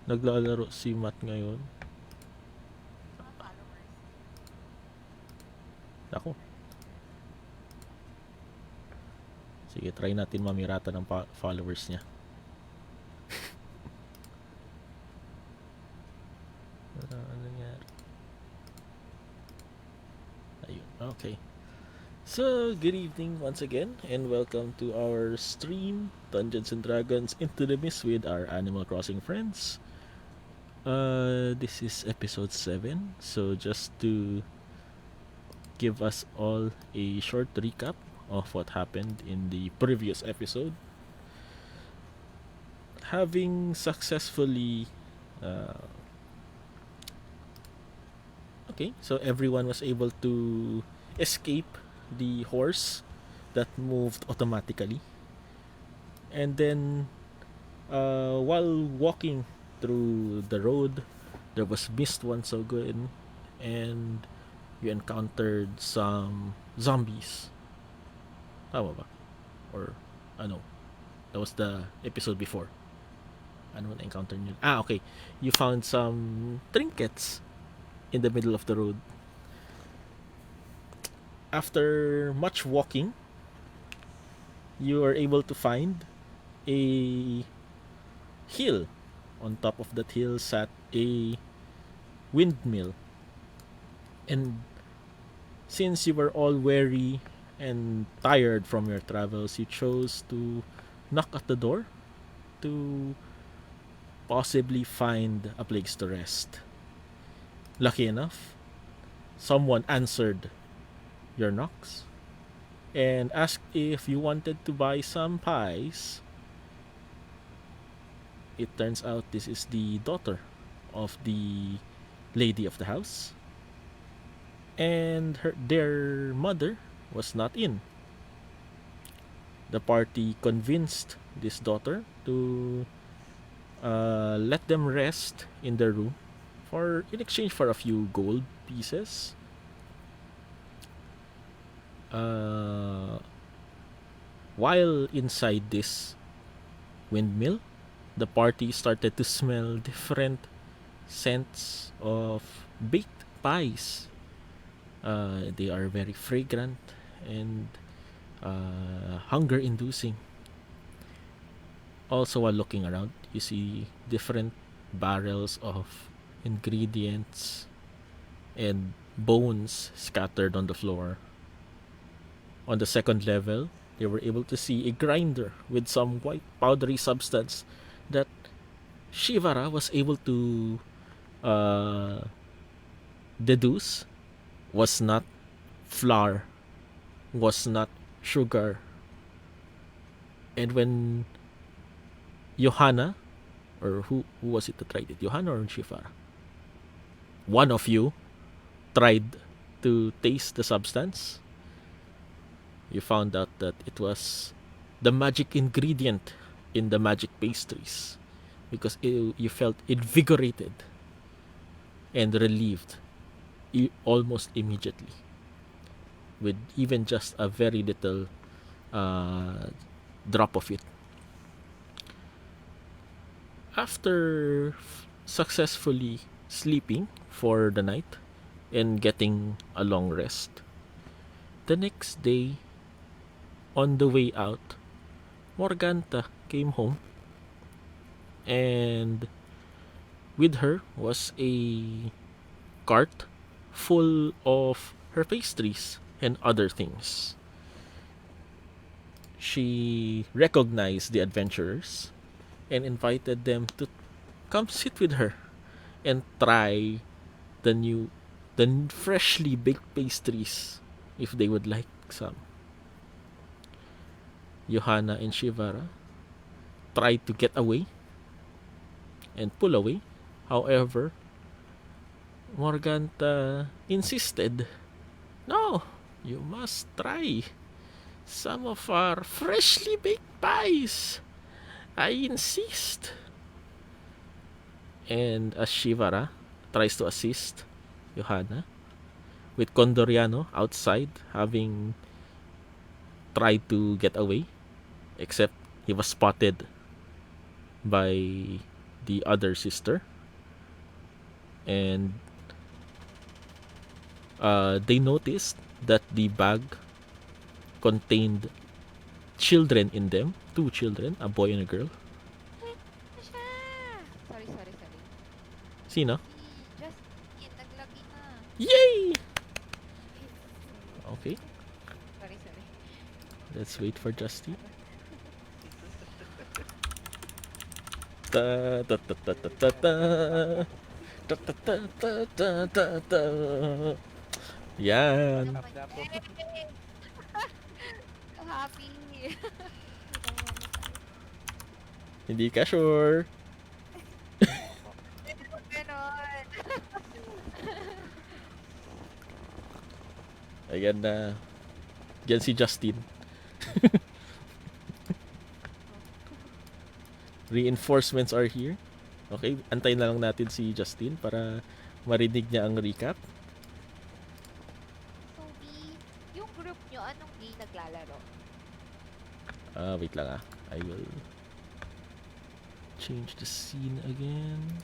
Naglalaro si Matt ngayon. Ako. Sige, try natin mamirata ng followers niya. Ano nangyari? Ayun, okay. So, good evening once again, and welcome to our stream, Dungeons and Dragons Into the Mist with our Animal Crossing friends. This is episode 7, so just to give us all a short recap of what happened in the previous episode. Having successfully okay, so everyone was able to escape the horse that moved automatically. And then while walking through the road, there was mist once again, and you encountered some zombies. Tama ba? Or ano? That was the episode before. Ano na encounter nyo? Okay. You found some trinkets in the middle of the road. After much walking, you are able to find a hill. On top of that hill sat a windmill. And since you were all weary and tired from your travels, you chose to knock at the door to possibly find a place to rest. Lucky enough, someone answered your knocks and asked if you wanted to buy some pies. It turns out this is the daughter of the lady of the house, and their mother was not in. The party convinced this daughter to let them rest in their room in exchange for a few gold pieces. While inside this windmill, the party started to smell different scents of baked pies. They are very fragrant and hunger-inducing. Also, while looking around, you see different barrels of ingredients and bones scattered on the floor. On the second level, they were able to see a grinder with some white powdery substance that Shivara was able to deduce was not flour, was not sugar. And when Johanna, or who was it that tried it? Johanna or Shivara? One of you tried to taste the substance. You found out that it was the magic ingredient in the magic pastries, because you felt invigorated and relieved almost immediately with even just a very little drop of it. After successfully sleeping for the night and getting a long rest, the next day, on the way out, Morganta came home, and with her was a cart full of her pastries and other things. She recognized the adventurers and invited them to come sit with her and try the freshly baked pastries if they would like some. Johanna and Shivara tried to get away and pull away. However, Morganta insisted, "No, you must try some of our freshly baked pies. I insist." And as Shivara tries to assist Johanna, with Condoriano outside having tried to get away, except he was spotted by the other sister, and they noticed that the bag contained children in them, two children, a boy and a girl. Ano siya? Sorry. Sino? Si Justin, naglagi na. Yay! Okay, Sorry. let's wait for Justin. Ta ta ta ta ta ta ta. Ta ta ta ta ta ta ta. Yan. Naman. Yay! So happy. Nagmamano tayo. Hindi ka sure. Hindi ko ganon. Ayan na. Yan si Justin. Reinforcements are here. Okay, antayin na lang natin si Justin para marinig niya ang recap. So, B, yung group nyo, anong game naglalaro? Wait lang ah. I will change the scene again.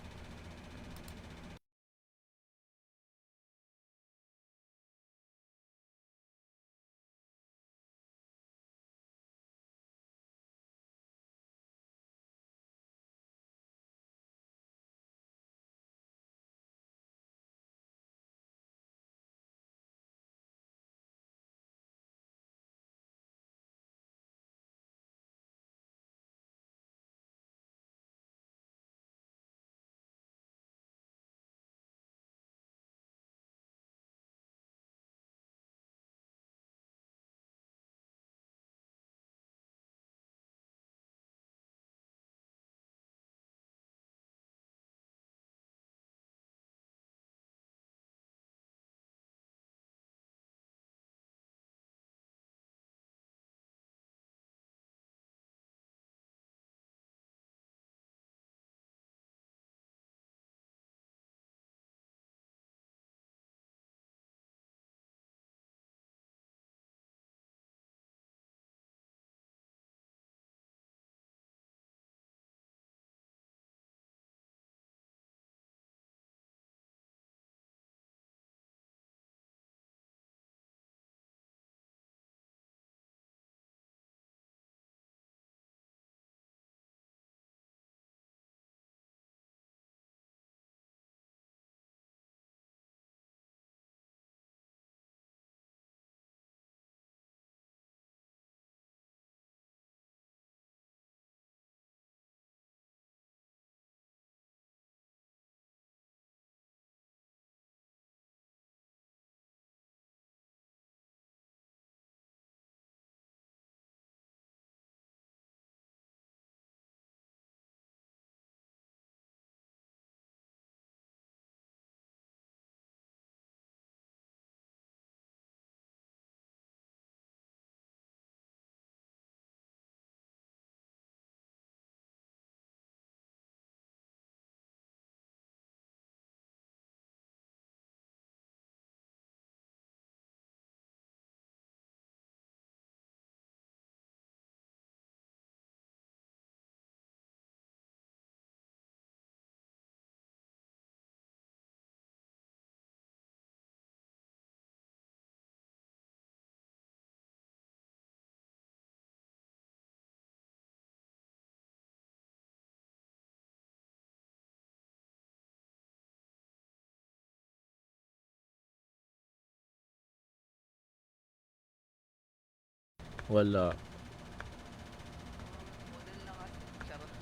Wala. Model na kasi. Charot.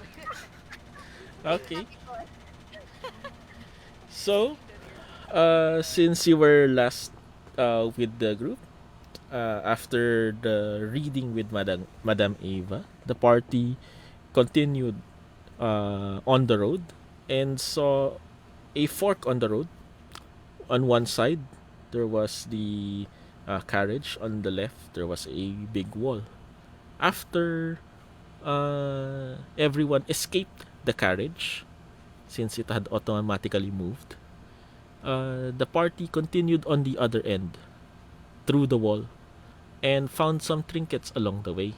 Okay. Sabi ko, So, since you were last with the group, after the reading with Madame Eva, the party continued on the road and saw a fork on the road. On one side, there was the carriage. On the left, there was a big wall. After everyone escaped the carriage, since it had automatically moved, the party continued on the other end, through the wall, and found some trinkets along the way.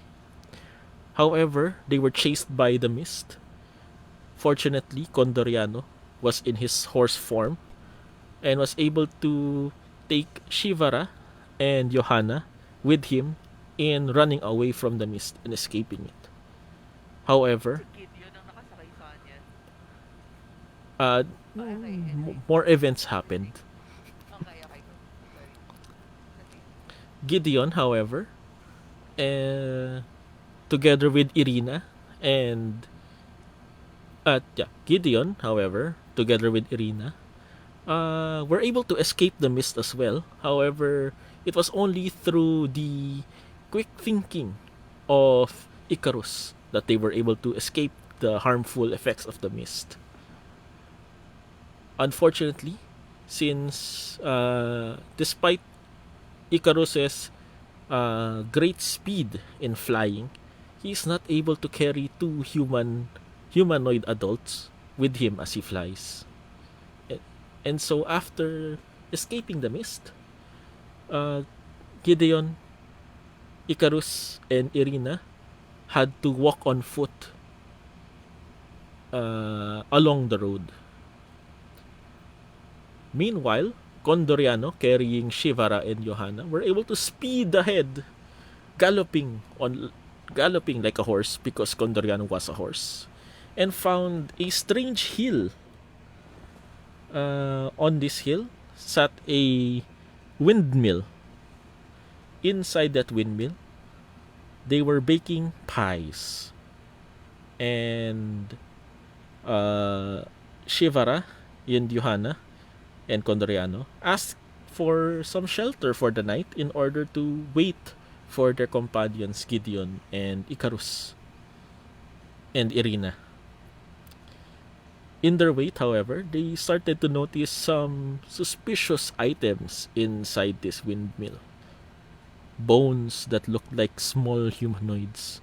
However, they were chased by the mist Fortunately, Condoriano was in his horse form and was able to take Shivara and Johanna with him in running away from the mist and escaping it. However, Si Gideon ang nakasakay sa kanya. uh, Okay, anyway. more events happened. Okay, go. Sorry. Continue. Gideon, however, together with Irina and Gideon, however, together with Irina, were able to escape the mist as well. However, it was only through the quick thinking of Icarus that they were able to escape the harmful effects of the mist. Unfortunately, since despite Icarus's great speed in flying, he is not able to carry two humanoid adults with him as he flies. And so after escaping the mist, Gideon, Icarus, and Irina had to walk on foot along the road. Meanwhile, Condoriano, carrying Shivara and Johanna, were able to speed ahead, galloping like a horse because Condoriano was a horse, and found a strange hill. On this hill sat a windmill. Inside that windmill, they were baking pies. And Shivara and Johanna and Condoriano asked for some shelter for the night in order to wait for their companions Gideon and Icarus and Irina. In their wait, however, they started to notice some suspicious items inside this windmill. Bones that looked like small humanoids,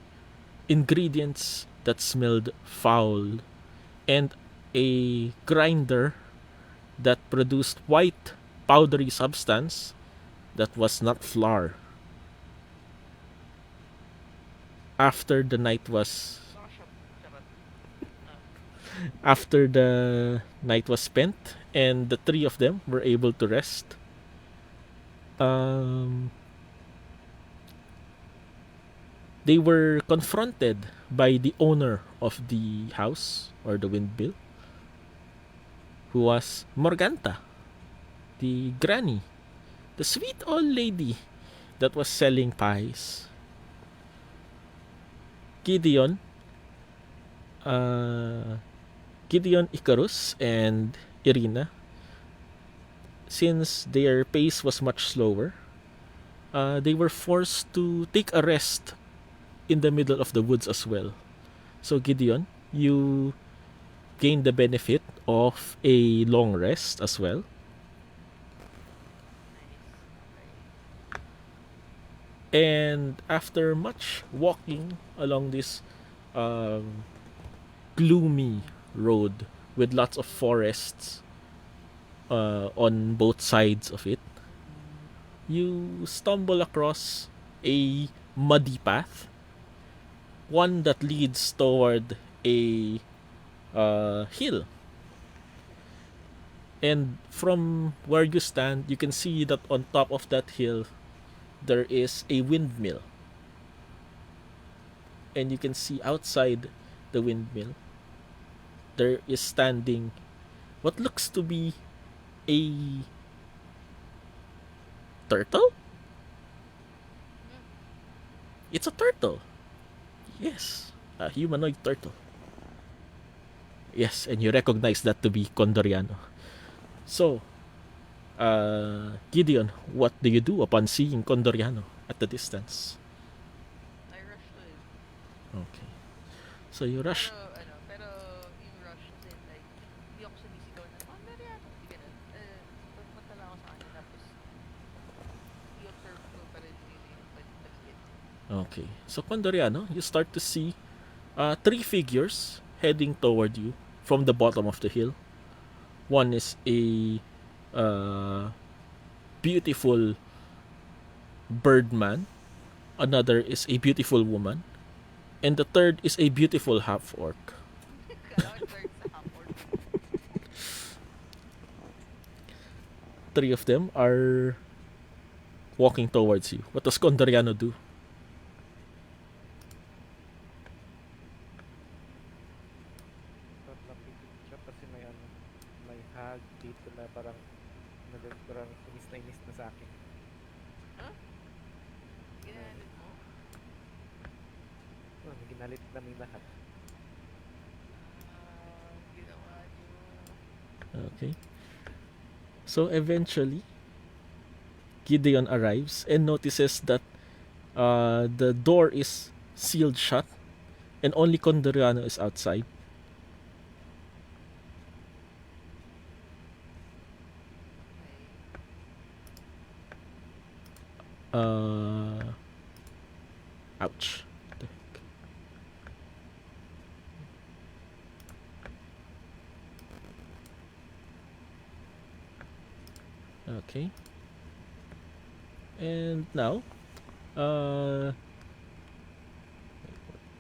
ingredients that smelled foul, and a grinder that produced white, powdery substance that was not flour. After the night was After the night was spent and the three of them were able to rest, they were confronted by the owner of the house or the windmill, who was Morganta, the granny, the sweet old lady that was selling pies. Gideon, Icarus, and Irina, since their pace was much slower, they were forced to take a rest in the middle of the woods as well. So Gideon, you gained the benefit of a long rest as well. And after much walking along this gloomy road with lots of forests on both sides of it, you stumble across a muddy path, one that leads toward a hill. And from where you stand, you can see that on top of that hill, there is a windmill. And you can see outside the windmill, there is standing what looks to be a turtle? It's a turtle. Yes, a humanoid turtle. Yes, and you recognize that to be Condoriano. So, Gideon, what do you do upon seeing Condoriano at the distance? I rushed to him. Okay. So you rush. Pero yung rush as in like, hindi ako sumisigaw na, Mariano, hindi ganun. Pagpunta lang ako sa kanya, tapos i-observe ko pa rin yung paligid. Okay. So Condoriano, you start to see three figures heading toward you from the bottom of the hill. One is a beautiful birdman. Another is a beautiful woman. And the third is a beautiful half-orc. Kala ko nag-start sa hammer. Three of them are walking towards you. What does Condoriano do? Lapitin siya kasi may may hag dito na parang parang inis na sa akin. Huh? Ginalit mo? Oh, ginalit namin lahat. Ginawa niyo. Okay. So eventually, Gideon arrives and notices that the door is sealed shut and only Condoriano is outside. Okay. Ouch. What the heck? Okay. And now,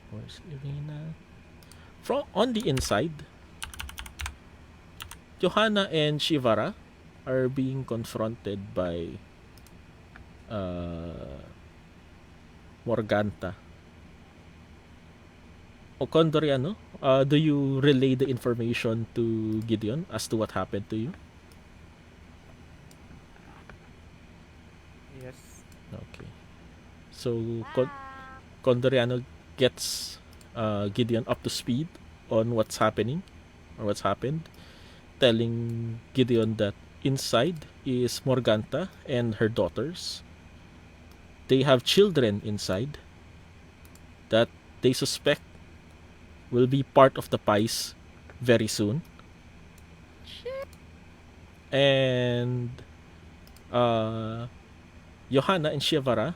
where's Irina? From on the inside, Johanna and Shivara are being confronted by Morganta. O Condoriano, do you relay the information to Gideon as to what happened to you? Yes. Okay. So Ah, Condoriano gets Gideon up to speed on what's happening or what's happened, telling Gideon that inside is Morganta and her daughters. They have children inside that they suspect will be part of the pies very soon. And Johanna and Shivara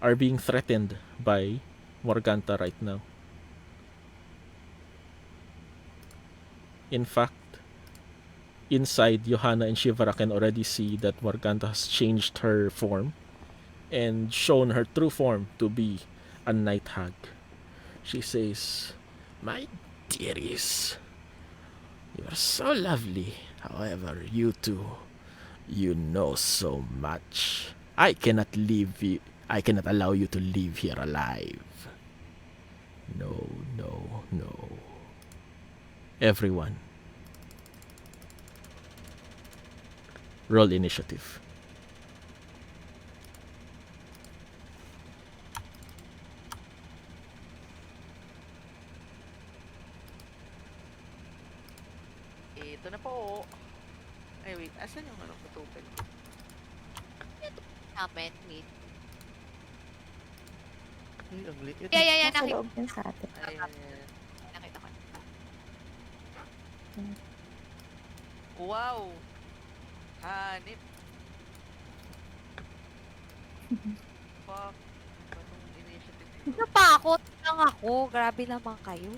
are being threatened by Morganta right now. In fact, inside, Johanna and Shivara can already see that Morganta has changed her form and shown her true form to be a night hag. She says, "My dearies, you are so lovely. However, you two, you know so much. I cannot leave you. I cannot allow you to live here alive. No, no, no. Everyone, roll initiative." Ito na po. Ay, wait. Asan yung anong total? namin, wait. Ay, ang liit. Yeah, Nasa nakita loob din sa atin. Ayan. nakita ko. Wow! Hanip. Fuck. Anong initiative nito? Napakot lang ako. Grabe naman kayo.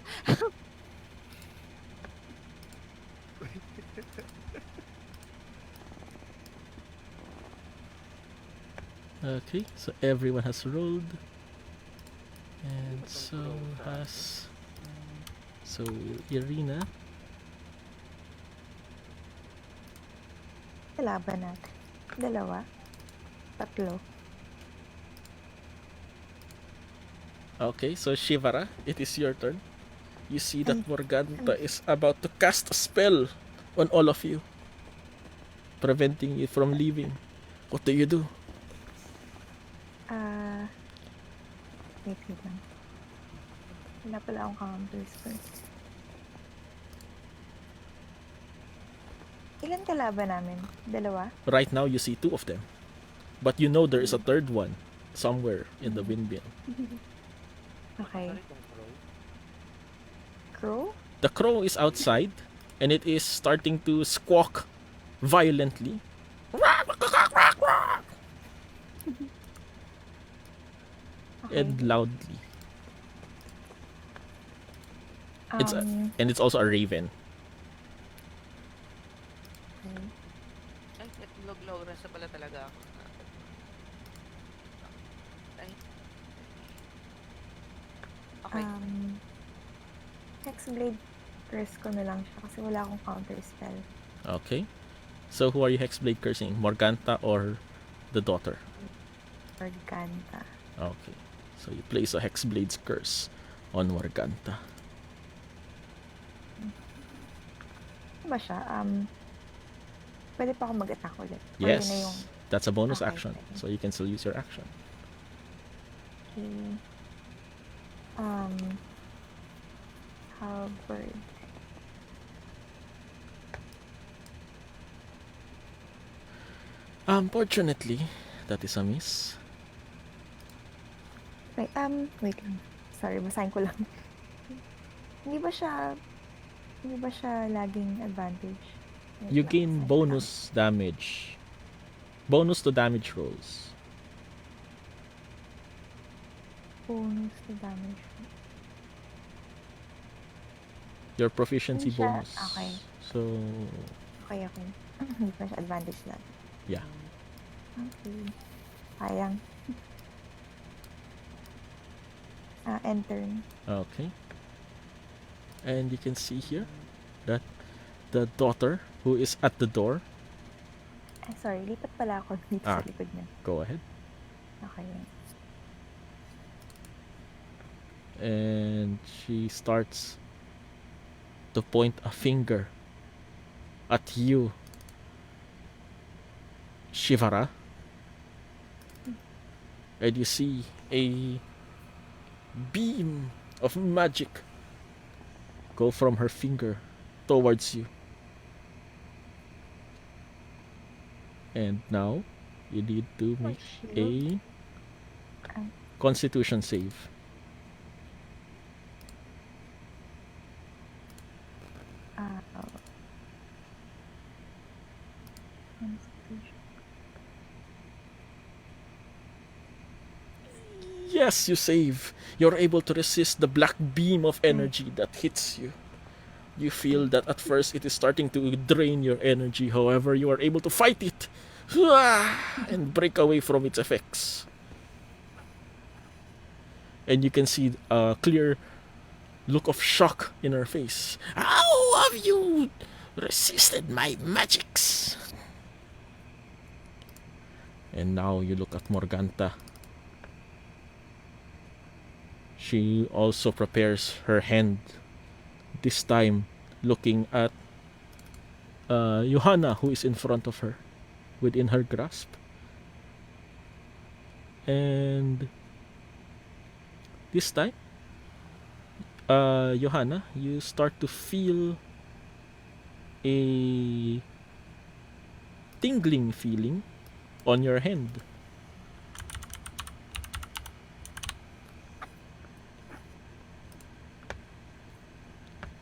Okay, so everyone has rolled. And so has. So, Irina. Kalaban natin. Dalawa. Tatlo. Okay, so Shivara, it is your turn. You see that Morganta is about to cast a spell on all of you, preventing you from leaving. What do you do? Wait lang. Wala pala akong counter spell. Ilan kalaban namin? Dalawa? Right now, you see two of them, but you know there is a third one somewhere in the windmill. Okay. Sorry kung crow. Crow? The crow is outside, and it is starting to squawk violently. Okay. And loudly. It's Um, and it's also a raven. okay. Ay, log-log rasa pala talaga ako. Ay. Okay. Next Hexblade curse ko na lang siya kasi wala akong counter spell. Okay. So who are you Hexblade cursing? Morganta or the daughter? Morganta. Okay. So you place a Hexblade's curse on Morganta. Ano ba siya? Pwede pa ako mag-attack ulit. Or Yes. yun na yung... That's a bonus Okay, action. okay. So you can still use your action. Okay. Halberd. Unfortunately, that is a miss. Wait, wait lang. Sorry, basahin ko lang. Hindi ba siya laging advantage? Wait You lang, gain basahin ko lang. bonus damage. Bonus to damage rolls. Bonus to damage. Your proficiency Hindi siya- bonus. okay. So, Okay. Hindi pa siya advantage lang. yeah. Okay. Sayang. End turn. Okay. And you can see here that the daughter who is at the door, Sorry, lipat pala ako dito Ah. sa likod niya. go ahead. Okay. And she starts to point a finger at you, Shivara. And you see a beam of magic go from her finger towards you. And now you need to make a Constitution save. Yes, you save. You're able to resist the black beam of energy that hits you. You feel that at first it is starting to drain your energy, however, you are able to fight it and break away from its effects. And you can see a clear look of shock in her face. How have you resisted my magics? And now you look at Morganta. She also prepares her hand, this time looking at Johanna, who is in front of her, within her grasp. And this time, Johanna, you start to feel a tingling feeling on your hand.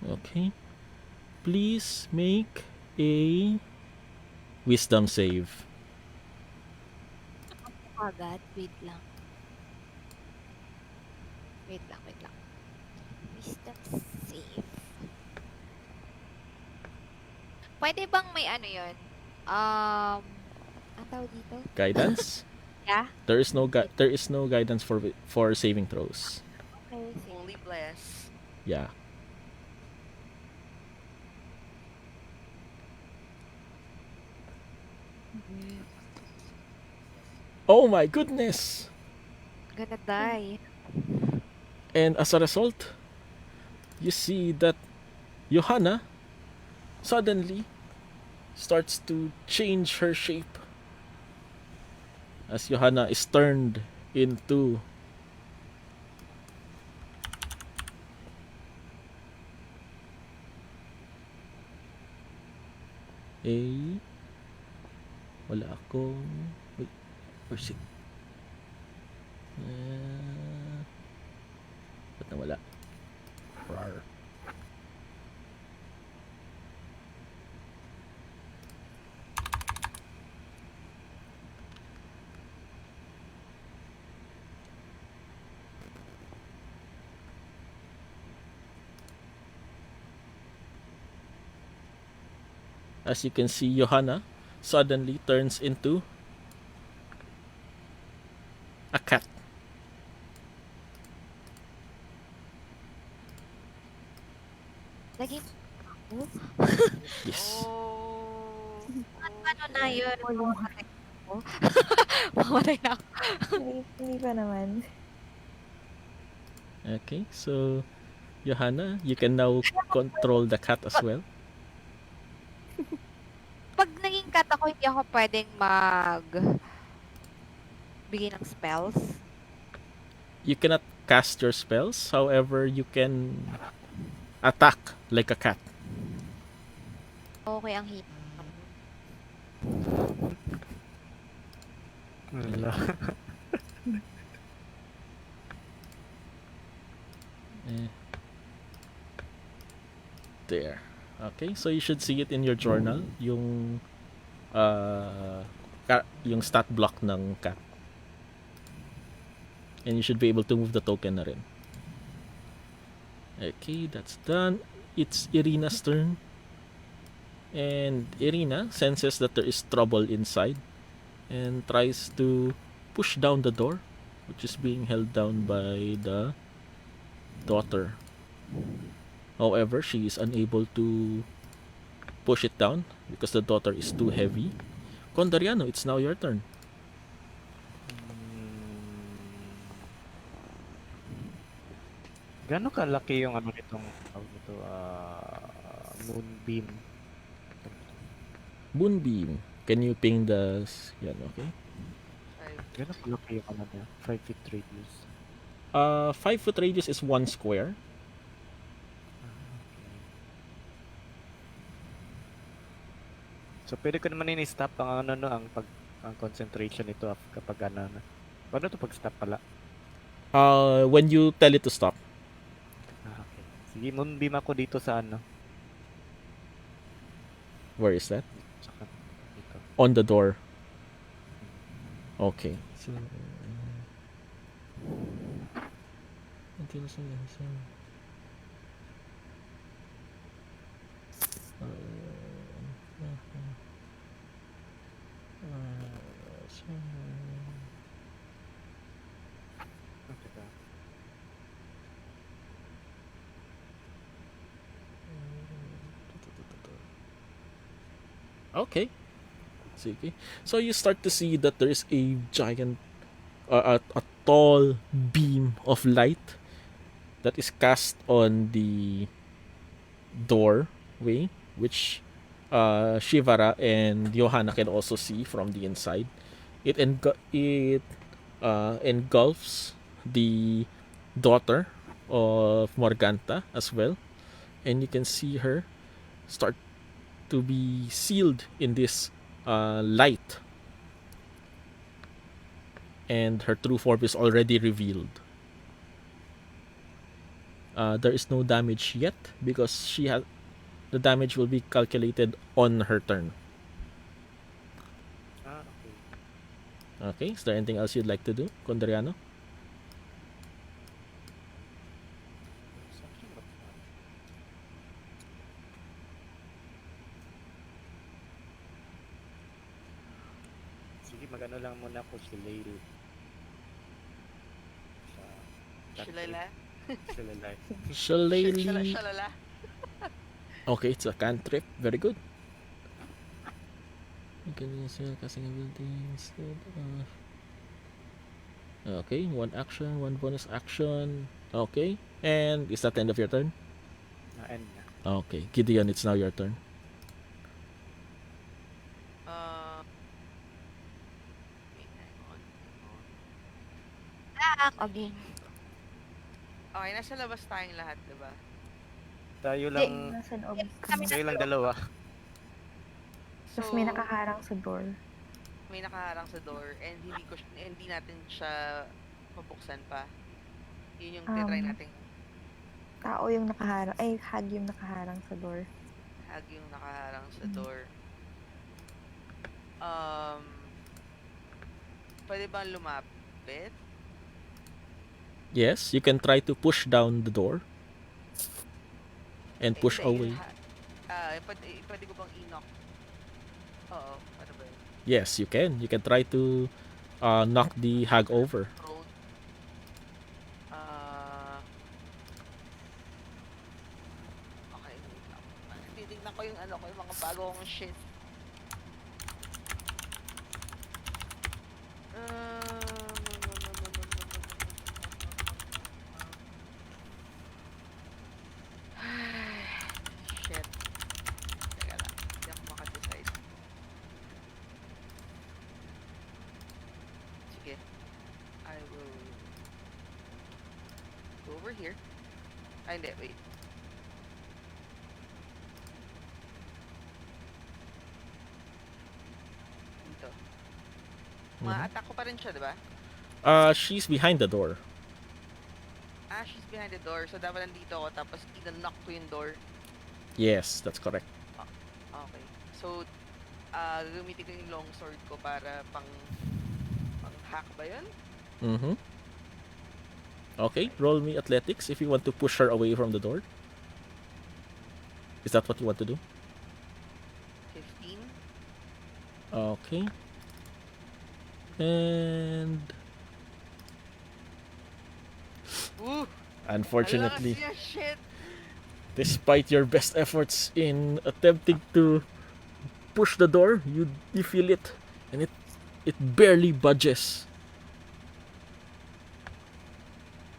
Okay. Please make a wisdom save. Agad. Wait lang. Wisdom save. Pwede bang may ano yun? Ang tawag dito? Guidance? Yeah? There is no guidance for saving throws. Okay, sige. Only bless. Yeah. Oh my goodness! Gonna die. And as a result, you see that Johanna suddenly starts to change her shape as Johanna is turned into a wala akong wait, where's it? Ba't nawala? Rar. As you can see, Johanna suddenly turns into a cat. Naging Yes. Oh, oh ano na shit. yun, O yung mamamatay ako. Mamamatay na ako. hindi pa naman. Okay, so Johanna, you can now control the cat as well. Pag naging cat ako, hindi ako pwedeng bigay ng spells. You cannot cast your spells, however, you can attack like a cat. Okay, ang hina. Wala. Eh. There. Okay, so you should see it in your journal, yung yung stat block ng cat. And you should be able to move the token na rin. Okay, that's done. It's Irina's turn. And Irina senses that there is trouble inside and tries to push down the door, which is being held down by the daughter. However, she is unable to push it down because the daughter is too heavy. Condariano, it's now your turn. Gano'ng kalaki yung ano nitong moonbeam? Moonbeam. Can you ping the... Yan, okay. Gano'ng kalaki yung ano niya? 5 feet radius. 5-foot radius is 1 square. So pwede ko naman ini-stop ang ang concentration nito kapag ano na. Paano to pag-stop pala? When you tell it to stop. Okay. Sige, moonbeam ako dito sa ano. Where is that? Dito. On the door. Okay. So, okay. Sige. So you start to see that there is a giant, a tall beam of light that is cast on the doorway, which Shivara and Johanna can also see from the inside. It engulfs the daughter of Morganta as well, and you can see her start to be sealed in this light, and her true form is already revealed. There is no damage yet because the damage will be calculated on her turn. Okay. Okay, is there anything else you'd like to do, Condriano? Sige, magano lang muna ako si Lail. Shilala? Shillelagh. Shalala? Okay, it's a cantrip. Very good. You can use your casting ability instead of... Okay, one action, one bonus action. Okay, and is that the end of your turn? End na. Okay, Gideon, it's now your turn. Wait, hang on. Again. Okay, nasa labas tayong lahat, diba? Tayo Hindi, lang, nasa loob. Kami tayo lang na dalawa. Tapos may nakaharang sa door. may nakaharang sa door and hindi natin siya mabuksan pa. Yun yung titry natin Tao yung nakaharang, ay, hag yung nakaharang sa door. hag yung nakaharang sa Mhm. door. Pwede bang lumapit? Yes, you can try to push down the door and push Hindi, away. pwede ko bang i-knock? Oo, ano ba yun? Yes, you can. You can try to knock the hag over. Prone. Okay, Tingnan ko yung ano ko, yung mga bagong shit. Shit. Teka lang. Hindi ako makadecide. Sige. I will go over here. Ay, hindi. Wait. Dito. Ma-attack ko pa rin siya, di ba? She's behind the door. Ah, she's behind the door. So, dapat nandito ako. Tapos, ina-knock ko yung door. Yes, that's correct. Okay. So, gamitin ko yung long sword ko para pang-hack ba yun? Mm-hmm. Okay, roll me athletics if you want to push her away from the door. Is that what you want to do? 15. Okay. And Ooh! unfortunately, Ang lakas niya, shit! despite your best efforts in attempting to push the door, you feel it, and it barely budges.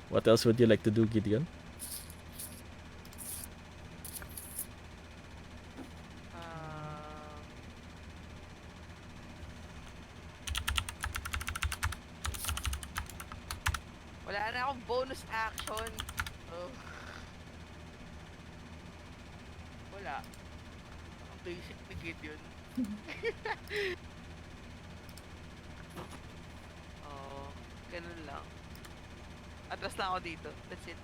What else would you like to do, Gideon? Wala na akong bonus action. Oh. Wala. Ang basic ni Gideon. Oh, ganun lang. Atras lang ako dito. That's it.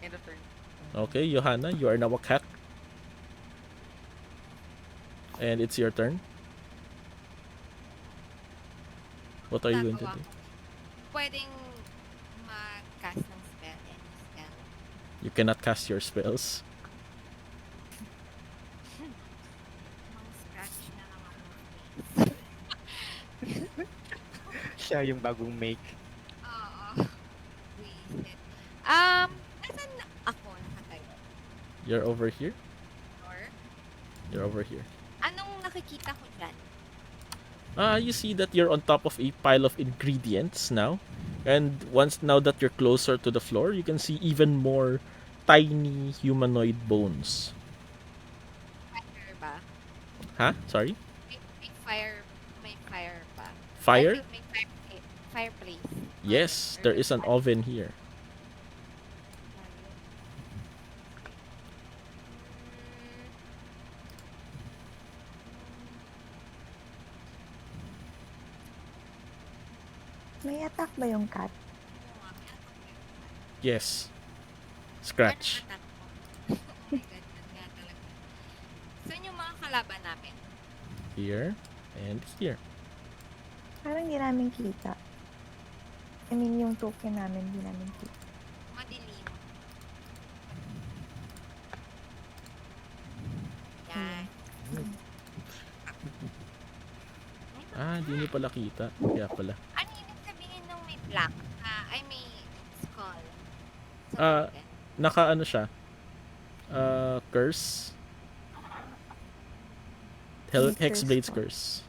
End of turn. Okay, Johanna, you are now a cat. And it's your turn. What are you going to do? Pwedeng mag-cast ng spell. Any spell. You cannot cast your spells. Mga scratch na lang ako. Siya yung bagong make. Oo. Wasted. Asan ako nakatayo? You're over here. Or, You're over here. anong nakikita ko dyan? You see that you're on top of a pile of ingredients now. And now that you're closer to the floor, you can see even more tiny humanoid bones. Fire ba? Huh? Sorry? May fire ba? Fire? I think may fireplace. Yes, there is an oven here. May attack ba yung cat? Yes. Scratch. Oh my God, yun nga talaga. Saan yung mga kalaban namin? Here and here. Parang di namin kita. I mean, yung token namin, di namin kita. Madilim. Yan. Di nyo pala kita. Kaya pala. Ano yung sabihin nung may black? Ay, may skull. Ah, token? Naka siya. Curse. Hexblade's curse.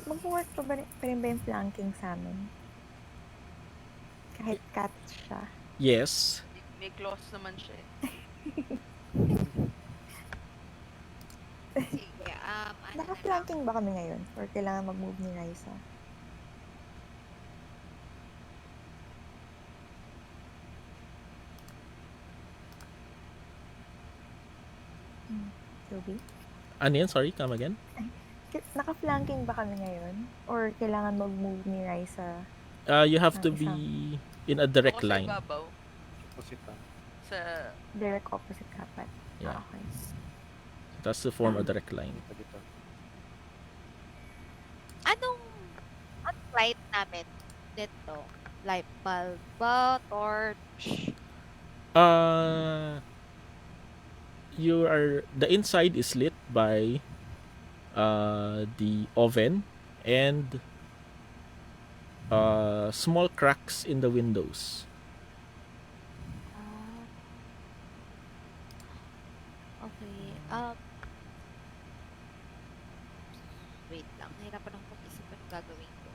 Mag-work pa rin ba yung flanking sa amin? Kahit cat siya. Yes. May claws naman siya eh. Sige, ano na lang. Naka-flanking ba kami ngayon? Or kailangan mag-move ni Raisa? Toby? Ano yan? Sorry, come again? Naka-flanking ba kami ngayon? Or kailangan mag-move ni Raisa? You have to Isang- be in a direct Ako sa line. ibabaw. Opposite lang. Sa... Direct opposite dapat. Yeah. Okay. That's to form a direct line. Dito. Anong light namin dito? Light bulb ba? Torch? The inside is lit by the oven and small cracks in the windows. Okay. Wait lang. Nahirapan akong pag-isip anong gagawin ko.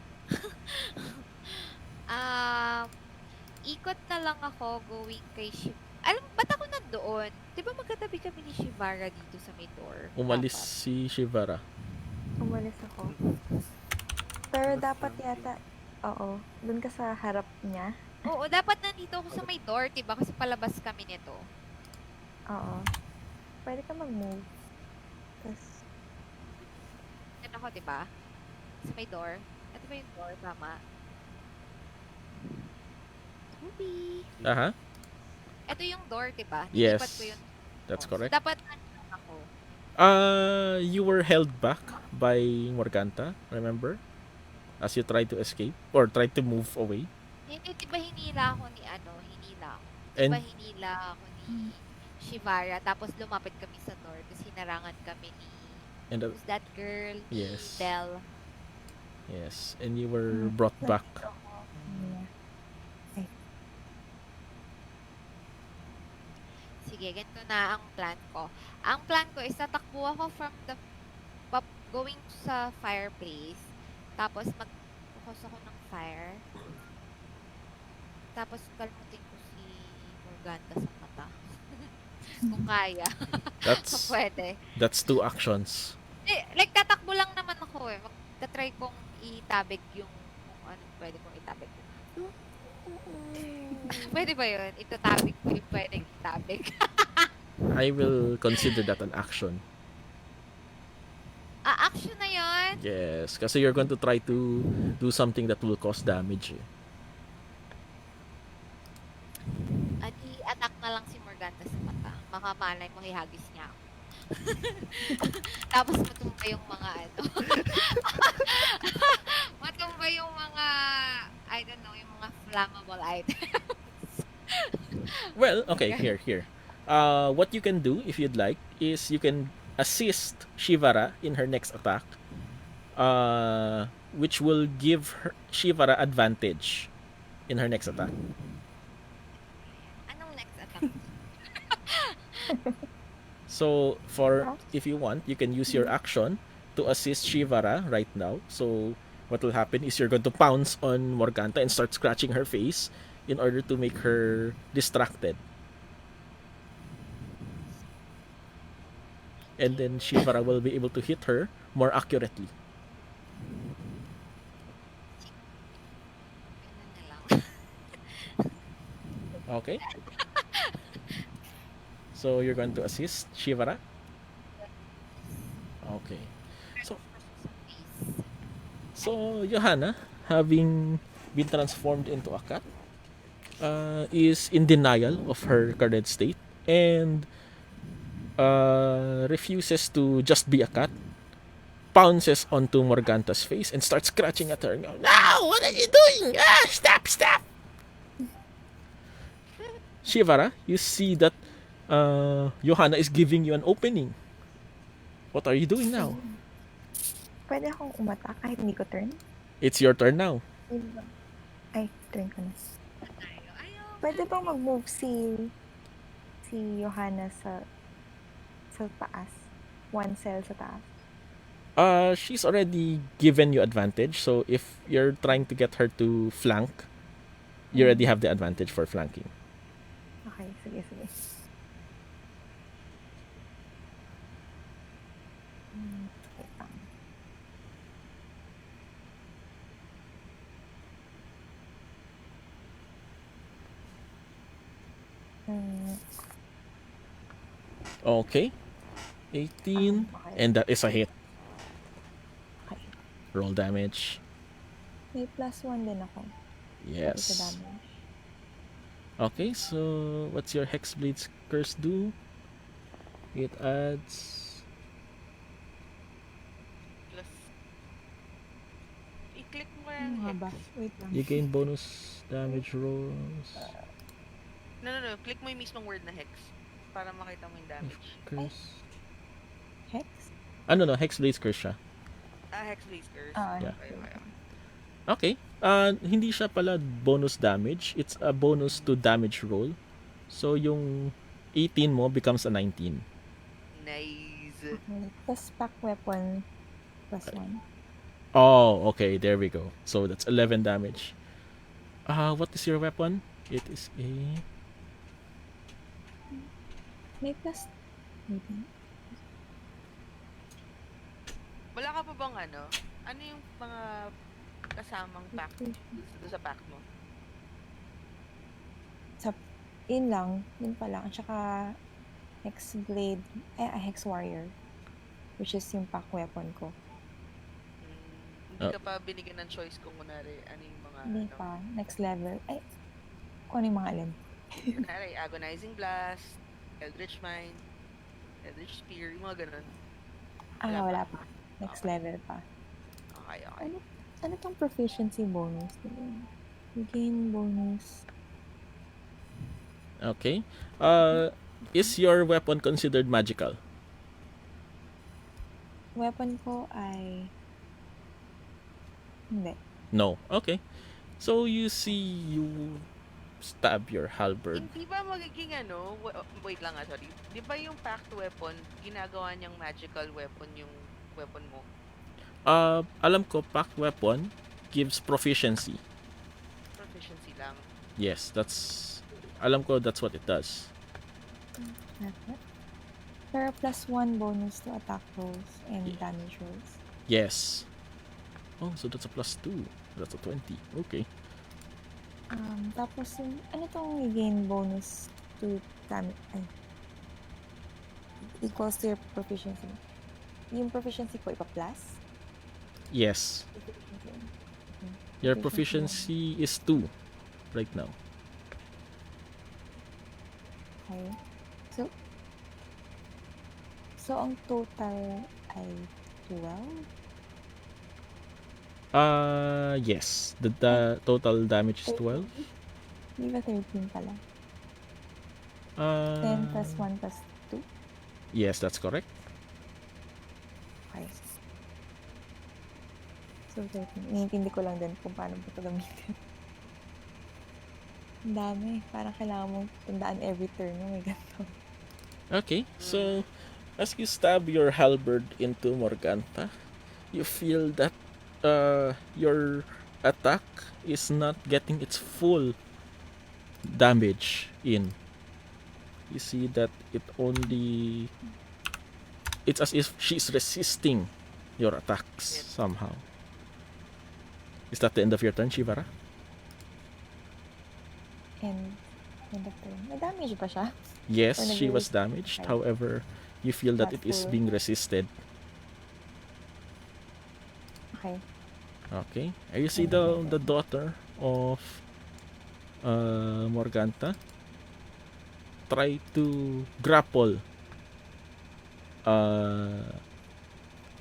um, ikot na lang ako going kay Alam, ba't ako nandoon? Di ba magkatabi kami ni Shivara dito sa may door? Umalis Dapat. si Shivara. Umalis ako. Pero Mas dapat flanking. yata, oo, dun ka sa harap niya. Oo, dapat nandito ako sa may door, diba? Kasi palabas kami nito. Oo. Pwede ka mag-move. Tapos, Yan ako, diba? Sa may door. Ito ba yung door? Tama. Ruby. Aha. Ito yung door, diba? Yes. Nilipat ko yung That's So, correct. dapat nandito ako. You were held back by Morganta, remember? As you tried to escape or tried to move away. Hindi, diba hinila ako ni hinila ako. And- Diba hinila ako ni Shivara, tapos lumapit kami sa door, tapos hinarangan kami ni, And who's that girl? Yes. Ni Belle. yes, and you were brought back. yeah. Sige, ganito na ang plan ko. Ang plan ko is tatakbo ako from the going sa fireplace. Tapos mag-focus ako ng fire. Tapos kalmutin ko si Morganta sa mata. Kung kaya. Kung That's pwede. that's 2 actions. Like, tatakbo lang naman ako eh. Magta-try kong itabig yung kung ano pwede kong itabig. Pwede ba yun? Itatabig ko yung pwedeng itabig. I will consider that an action. Action na yun? Yes, kasi you're going to try to do something that will cause damage. At i-attack na lang si Morganta sa mata. Makamalay mo, hihagis niya ako. Tapos matumba yung mga matumba yung mga, I don't know, yung mga flammable items. Well, okay, here. What you can do if you'd like is you can assist Shivara in her next attack, which will give Shivara advantage in her next attack. Anong next attack? So, if you want, you can use your action to assist Shivara right now. So, what will happen is you're going to pounce on Morganta and start scratching her face in order to make her distracted. And then Shivara will be able to hit her more accurately. Ganun na lang. Okay? So, you're going to assist Shivara? Okay. Sa face. So, Johanna, having been transformed into a cat, is in denial of her current state and refuses to just be a cat, pounces onto Morganta's face and starts scratching at her. No, what are you doing? Stop! Shivara, you see that Johanna is giving you an opening. What are you doing now? Pwede akong umatak kahit hindi ko turn? It's your turn now. Ay, turn ko na. Ayaw. Pwede bang mag-move si Johanna sa taas? One cell sa taas. She's already given you advantage, so if you're trying to get her to flank, you already have the advantage for flanking. Okay, sige. Wait lang. Okay. 18, Okay. and that is a hit. Okay. Roll damage. May +1 din ako. Sa Yes. damage. Okay, so what's your Hexblade's curse do? It adds. Plus, i-click mo Ano yung nga hex. ba? Wait lang. You gain bonus damage rolls. No. Click mo yung mismong word na hex. Para makita mo yung damage. Curse. Hex? No, Hexblade's curse siya. Hex base curse. Yeah. Okay. Okay. Hindi siya pala bonus damage. It's a bonus to damage roll. So yung 18 mo becomes a 19. Nice. Okay. Tapos pack weapon +1. Oh, okay, there we go. So that's 11 damage. What is your weapon? It is a... May plus... Wait lang. Wala ka pa bang ano? Ano yung mga kasamang pack sa pack mo? Sa... Yun lang. Yun pa lang. Tsaka Hex Blade... Hex Warrior. Which is yung pack weapon ko. Hindi ka pa binigyan ng choice kung kunwari ano yung mga Hindi ano. pa. Next level. Ay, kung ano yung mga alin. Kunwari, Agonizing Blast, Eldritch Mind, Eldritch Spear, yung mga ganun. Wala pa. Next Okay. level pa. Okay, okay. Ano tong proficiency bonus? You gain bonus. Okay. Is your weapon considered magical? Weapon ko ay... Hindi. No. Okay. So you see you stab your halberd. Hindi ba magiging ano, wait lang sorry. Di ba yung packed weapon, ginagawa niyang magical weapon yung weapon mo? Alam ko packed weapon gives proficiency. Proficiency lang. Yes, alam ko that's what it does. Pero +1 bonus to attack rolls and Yeah. damage rolls. Yes. Oh, so that's a +2. That's a 20. Okay. Tapos yung, ano tong gain bonus to damage, equals to your proficiency. Yung proficiency ko, ipa-plus? Yes. Your proficiency is 2 right now. Okay. So ang total ay 12? Yes. The total damage is 12. Di ba 13 pala? 10 plus 1 plus 2? Yes, that's correct. Okay. So 13. Iniintindi ko lang din kung paano ba ito gamitin. Ang dami. Parang kailangan mong tandaan every turn mo. May ganito. Okay, so as you stab your halberd into Morganta, you feel that your attack is not getting its full damage in. You see that it's as if she's resisting your attacks somehow. Is that the end of your turn, Shivara? And end of turn. May damage ba siya? Yes, Or she was nag-resist? damaged. Okay. However, you feel that Not it is full. being resisted. Okay. Okay. You see the daughter of Morganta try to grapple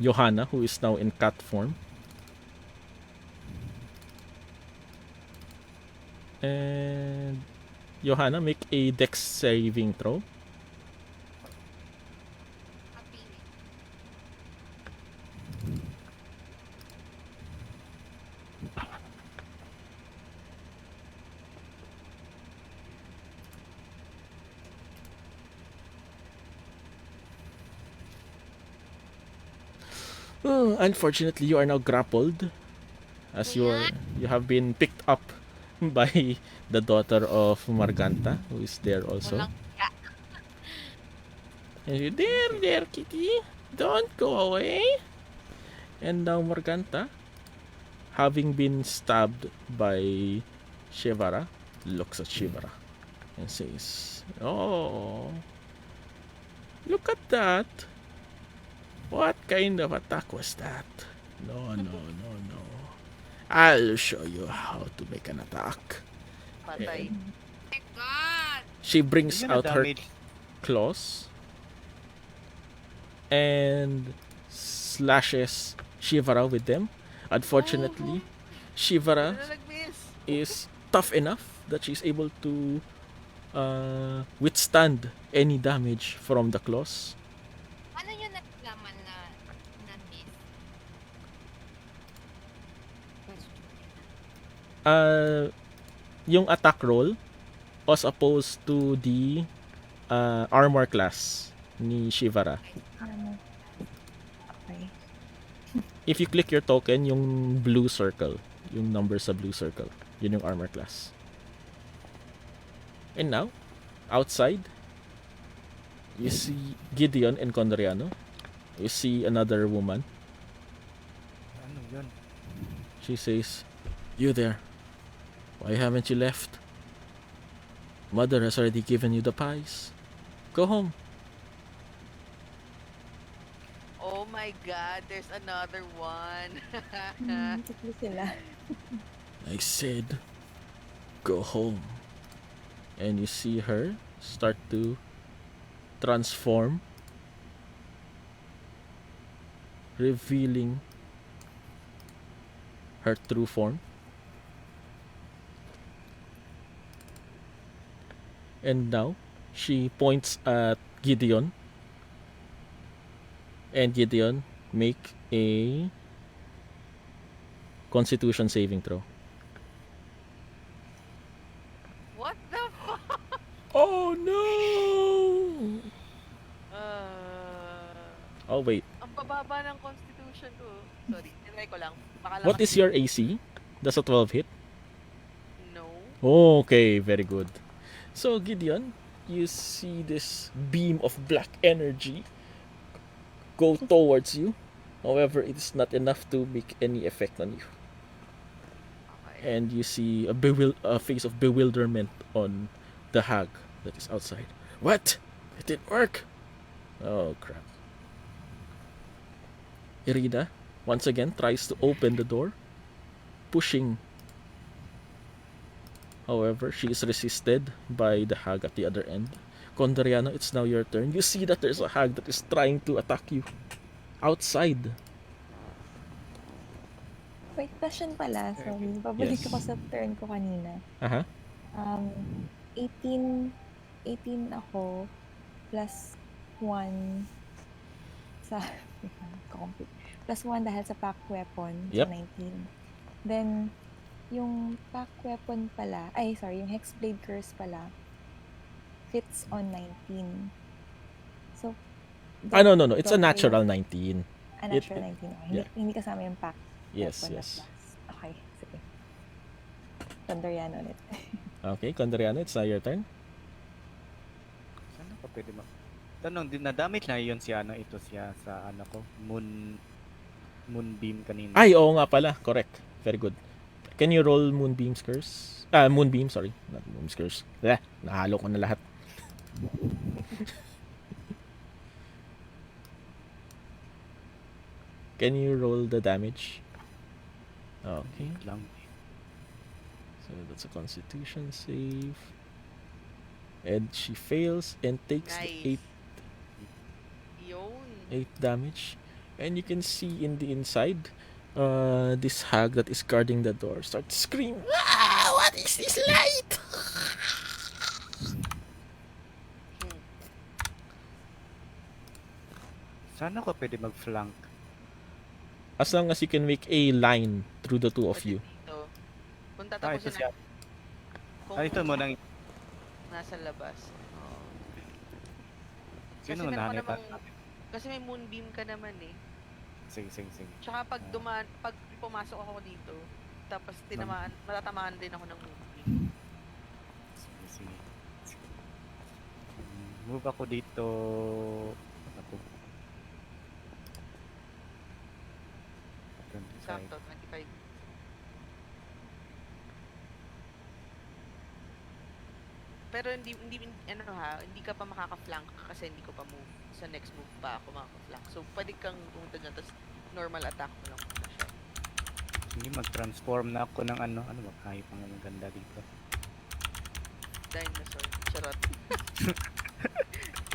Johanna, who is now in cat form. And Johanna, make a dex saving throw. Kapiling. Unfortunately, you are now grappled as you have been picked up by the daughter of Morganta, who is there also. Walang ya. And you, there, kitty, don't go away. And now Morganta, having been stabbed by Shivara, looks at Shivara and says, "Oh, look at that. What kind of attack was that? No. I'll show you how to make an attack." Patay. Oh my God! She brings Yun ang out her damage. claws and slashes Shivara with them. Unfortunately, Shivara Ano nag-miss? is tough enough that she's able to withstand any damage from the claws. Ano yung naglaman na miss? Yung attack roll as opposed to the armor class. ni Shivara. Ano? Okay. If you click your token, yung blue circle, yung number sa blue circle, yun yung armor class. And now, outside, you see Gideon and Condoriano. You see another woman. Ano yun? She says, "You there. Why haven't you left? Mother has already given you the pies. Go home." Oh my god, there's another one. Tatlo sila. I said, "Go home." And you see her start to transform, revealing her true form. And now, she points at Gideon. And Gideon, make a Constitution saving throw. What the fuck? Oh no! Oh wait, Ang bababa ng constitution ko. Sorry, tinry ko lang. Baka what is your AC? Does a 12 hit? No. Okay, very good. So Gideon, you see this beam of black energy go towards you. However, it is not enough to make any effect on you. Okay. And you see a face of bewilderment on the hag that is outside. What? It didn't work. Oh crap. Irida once again tries to open the door, pushing. However, she is resisted by the hag at the other end. Condoriano, it's now your turn. You see that there's a hag that is trying to attack you outside. Wait, question pala. Sorry. Babalik Yes. ako sa turn ko kanina. Aha. 18 ako plus 1 sa plus 1 dahil sa pack weapon, Yep. so 19. Then yung pack weapon pala, yung Hexblade Curse pala fits on 19. So No. It's a double- natural 19. natural 19. Okay. yeah. Hindi kasama yung pack Yes, weapon na yes. plus. Okay, sige. Condoriano ulit. Okay, Condoriano, it's now your turn. Saan ako pwede Tanong, na-damage na yun si ito siya sa ko, moonbeam kanina. Ay, oo nga pala. Correct. Very good. Can you roll Moonbeam's Curse? Moonbeam, sorry. Not Moonbeam's Curse. Nahalo ko na lahat. Can you roll the damage? Okay. Lang. So that's a Constitution save. And she fails and takes the Nice. Yun. 8 damage. And you can see in the inside, this hag that is guarding the door starts screaming, "Ah, what is this light?" Saan ako pwede mag-flank? As long as you can make a line through the two of you. Dito. Kung Ito tatapusin siya. kung Ito mo nang nasa labas. Oo. sino Kasi na meron ka natin? namang- Kasi may moonbeam ka naman eh. Sige. Tsaka pag pumasok ako dito, tapos matatamaan din ako ng moonbeam. Sige. Move ako dito. Ako. Sakto, 25. Pero hindi ka pa makaka-flank kasi hindi ko pa move. Sa next move pa ako makaka-flank. So, pwede kang pumunta dyan, tapos normal attack mo lang muna siya. Hindi mag-transform na ako ng ano ba kahit ang maganda dito. Dinosaur. Charot.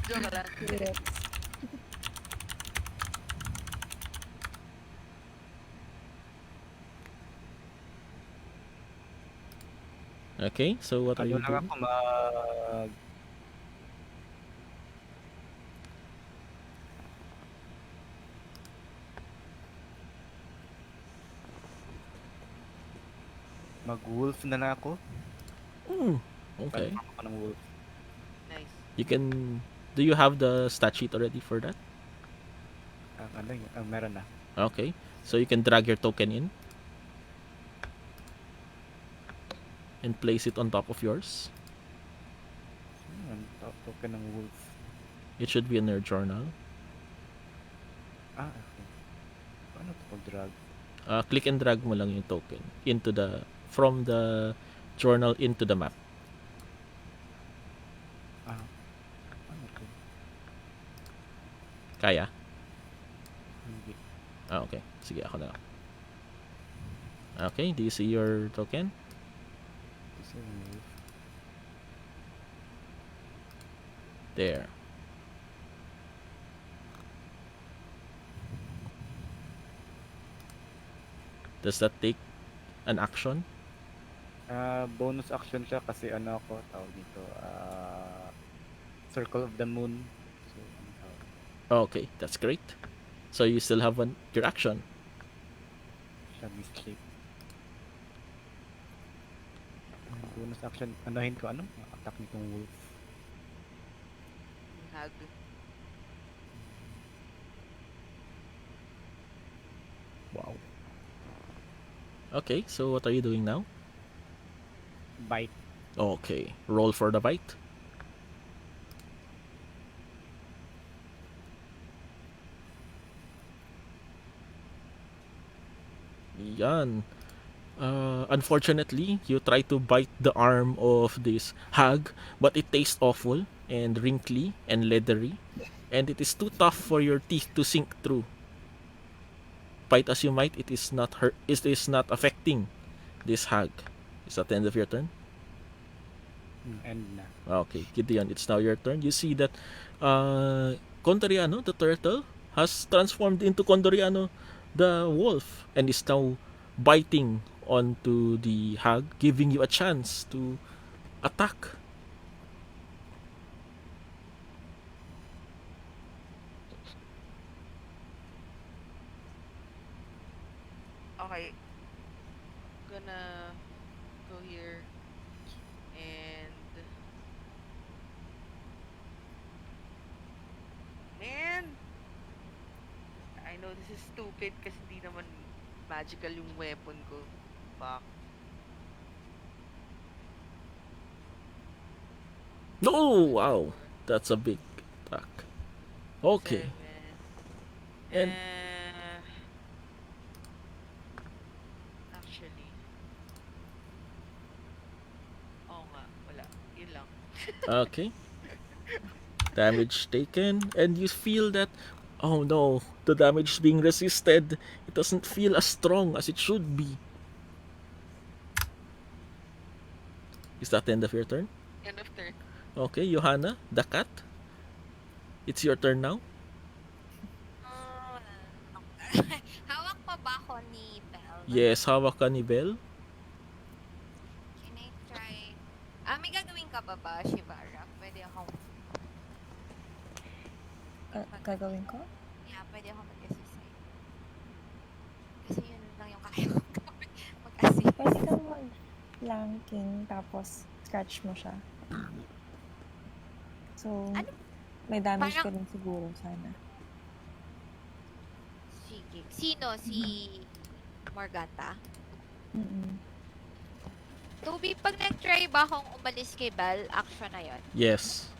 Joke lang. T-Rex. Okay, so what are you Ano lang doing? ako mag-wolf na ako. Okay. Transform ako ng wolf. Nice. You can Do you have the stat sheet already for that? Meron na. Okay. So you can drag your token in and place it on top of yours. Token ng wolf. It should be in your journal. Okay. Paano to pag-drag? Click and drag mo lang yung token into from the journal into the map. Paano to? Kaya? Hindi. Okay. Sige, ako na lang. Okay, do you see your token? Isa yung wolf. There. Does that take an action? Bonus action siya kasi ako, tawag dito, Circle of the Moon. So, tawag? Okay, that's great. So you still have your action. Siya misshape. Bonus action, anahin ko attack nitong wolf. Hag. Wow. Okay, so what are you doing now? Bite. Okay, roll for the bite. Yan. Unfortunately, you try to bite the arm of this hag, but it tastes awful and wrinkly and leathery, and it is too tough for your teeth to sink through. Bite as you might, it is not hurt. It is not affecting this hag. Is that the end of your turn? End na. Okay, Gideon, it's now your turn. You see that Condoriano, the turtle, has transformed into Condoriano, the wolf, and is now biting onto the hag, giving you a chance to attack. Okay. Gonna go here and man, I know this is stupid kasi hindi naman magical yung weapon ko. Fuck. No, wow, that's a big attack. Okay, 7. and Actually, oo nga, wala. Yun lang. okay, damage taken, and you feel that, oh no, the damage is being resisted. It doesn't feel as strong as it should be. Is that the end of your turn? End of turn. Okay, Johanna, the cat. It's your turn now. Hawak pa ba ako ni Belle? Yes, hawak ka ni Belle. Can I try? May gagawin ka ba, Shivara? Pwede ako. Gagawin ko? Yeah, pwede ako mag-assist sa'yo. Kasi yun lang yung kaya kong gawin. Mag-assist. Pwede kang mag-flanking tapos scratch mo siya. So, Ano? may damage ka Parang- din siguro sana. Sige. Sino? Si Morganta? Mm-mm. Toby, pag nag-try ba akong umalis kay Belle, action na yun? Yes.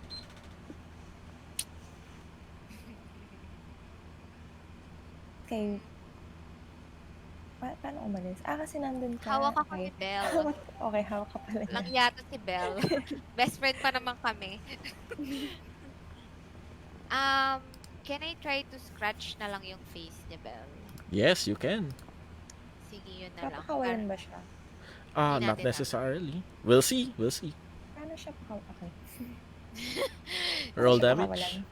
Okay. Paano umalis? Kasi nandun ka. Hawak ako Okay. ni Belle. Okay, hawak ka pala Lang niya. yata si Belle. Best friend pa naman kami. Can I try to scratch na lang yung face ni Belle? Yes, you can. Sige, yun na lang. Papakawalan ba siya? Hindi Not natin necessarily. We'll see. We'll see. Paano siya Okay. Roll Siya damage. pakawalan.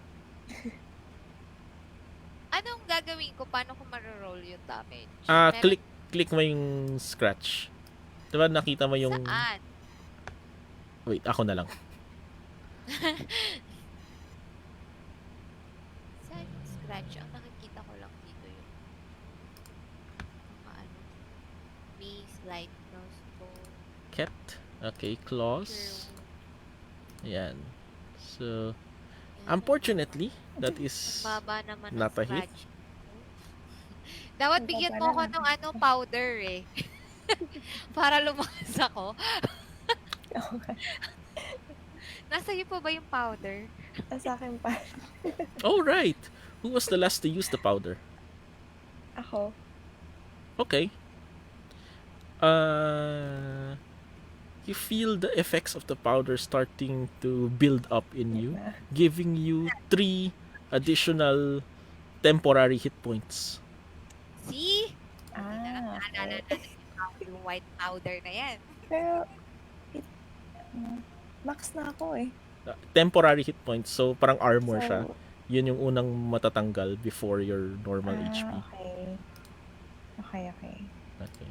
Anong gagawin ko? Paano ko maro-roll yung damage? Meron- Click mo yung scratch. Diba nakita mo yung... Saan? Wait, ako na lang. Saan yung scratch? Ang nakikita ko lang dito yung mga ano. Face, light, nose, bone. Cat. Okay, claws. Ayan. So, Unfortunately, that is Baba naman ng not a hit. scratch. Dapat Ang bigyan baba mo ako na. ng ano, powder eh. Para lumakas ako. Okay. Nasa iyo pa ba yung powder? Sa akin pa. Oh, right. Who was the last to use the powder? Ako. Okay. You feel the effects of the powder starting to build up in you, Na. giving you 3 additional temporary hit points. See? Hindi na lang Ah, naalala okay. natin yung white powder na yan. Pero, max na ako eh. Temporary hit points, so parang armor siya. So, Yun yung unang matatanggal before your normal HP. okay. Okay. Okay.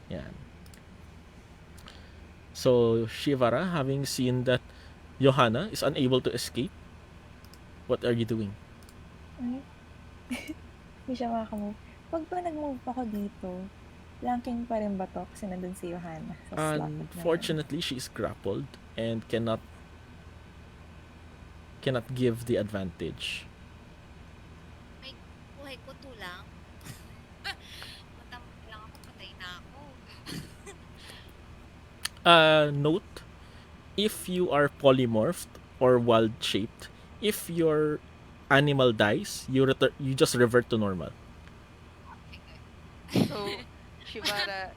Yan. So, Shivara, having seen that Johanna is unable to escape, what are you doing? Ay. Hindi siya makakamove. Pag ba nag-move ako dito, flanking pa rin ba to? Kasi nandun si Johanna sa slot na yun. Unfortunately, she is grappled and cannot give the advantage. May buhay ko to lang. Matamang lang ako, patay na ako. Note, if you are polymorphed or wild shaped, if your animal dies, you just revert to normal. So, Shivara,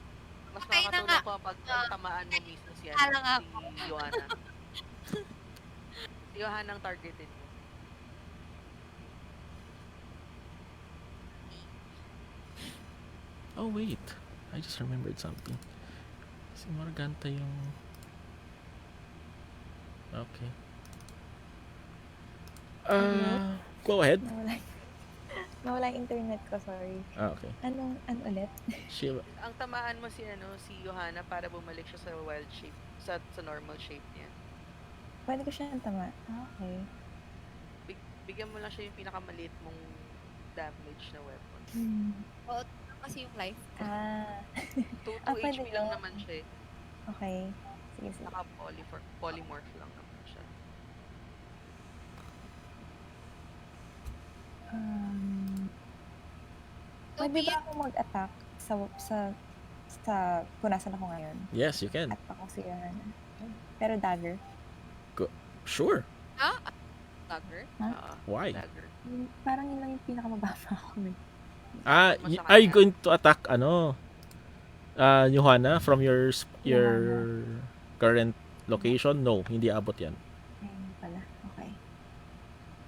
mas Patay na makakatulong nga. ko pag tamaan mo mismo si, Kala nga si Johanna. Si Johanna ang targeted mo. Oh wait, I just remembered something. Si Morganta yung... Okay. Go ahead. Nawala yung internet ko, sorry. Okay. Ano ulit? Shiva. Ang tamaan mo si Johanna para bumalik siya sa wild shape, sa normal shape niya. Pwede ko siya tama. Okay. Bigyan mo lang siya yung pinakamaliit mong damage na weapon. Oo, kasi yung life. 2 pwede HP lang yun. naman siya eh. Okay. Sige. Naka polymorph lang naman siya. Pwede ba ako mag-attack sa kung nasan ako ngayon? Yes, you can. At ako si Johanna. Pero dagger. Sure. Dagger? Why? Dagger. Parang yun lang yung pinakamababa ko eh. Are you going to attack Johanna from your current location? No, hindi abot yan. Ayun pala. Okay.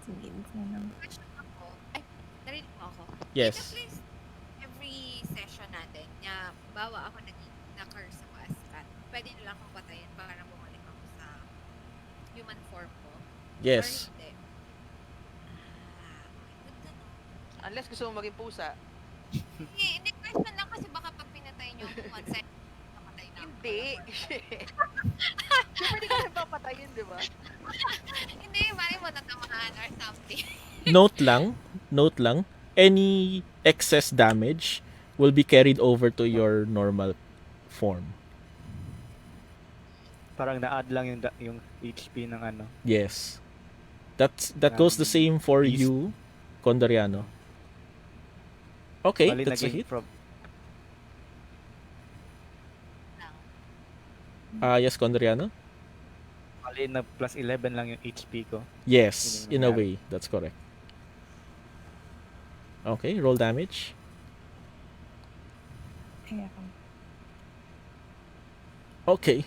Sige, gusto mo lang. Question ako. Ay, narinig mo ako. Yes. Dito please, every session natin, bawa ako na-curse ako as cat. Pwede nila akong patayin para bumalik ako sa human form ko? Yes. Or hindi? Good to know. Unless gusto mo maging pusa. Hindi, question lang kasi baka pag pinatay niyo ako one second, namatay na ako. Hindi. Siyempre di ka rin papatayin, di ba? Hindi, mali mo natamaan or something. Note lang, any excess damage will be carried over to your normal form. Parang na-add lang yung HP ng ano. Yes. That goes the same for Beast. you, Condoriano. Okay, Bali, that's a naging hit. Yes, Condoriano? Bali, na plus 11 lang yung HP ko. Yes, Yun yung in a nangyari. way, that's correct. Okay, roll damage. Kaya ako. Okay.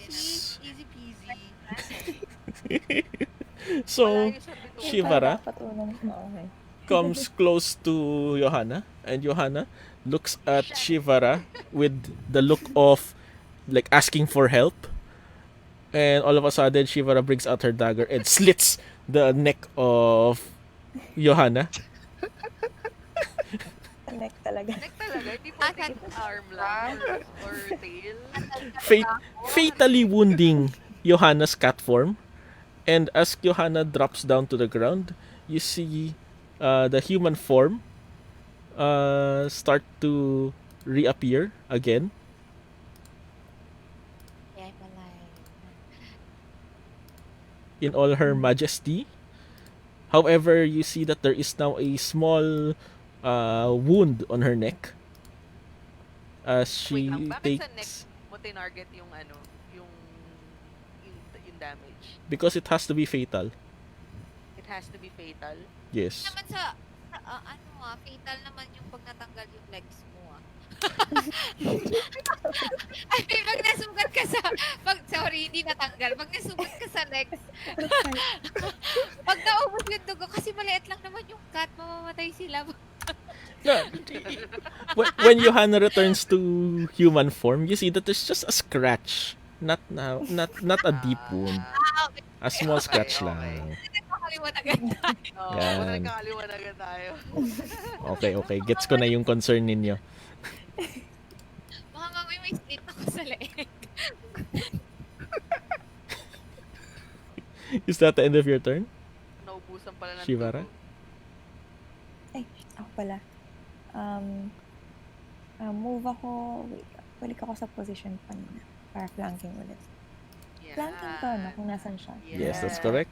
Easy peasy. So, Wala yung sabi ko. Shivara Patunan ko. Okay. comes close to Johanna, and Johanna looks at Shivara with the look of like asking for help. And all of a sudden, Shivara brings out her dagger and slits the neck of Johanna. Connect talaga. Like talaga, hindi pwedeng arm lang or tail. Fatally wounding Johanna's cat form. And as Johanna drops down to the ground, you see the human form start to reappear again. Yeah, I'm alive. in all her majesty. However, you see that there is now a small wound on her neck as Wait lang, she bakit sa neck takes, mo tinarget yung ano, yung, yung damage? because it has to be fatal. It has to be fatal. Yes. Naman fatal naman yung pag natanggal yung legs mo Ay, pag nasugat ka sorry, hindi natanggal. Pag nasugat ka sa legs, pag naubos yung dugo, kasi maliit lang naman yung cat, mamamatay sila. No, when Johanna returns to human form, you see that there's just a scratch, not a deep wound, Okay. a small Okay, scratch okay. lang. Nakakalimutan agad tayo. Oo, Yan. wala nagkakaliwan agad tayo. Okay, gets ko na yung concern ninyo. Baka mamaya may slit ako sa leeg. Is that the end of your turn? Naubusan pala ng Shivara? dugo. Ay, ako pala. Move ako. Wait, balik ako sa position pa nila. Para flanking ulit. Yan. Flanking to, no? Kung nasan siya. Yes, that's correct.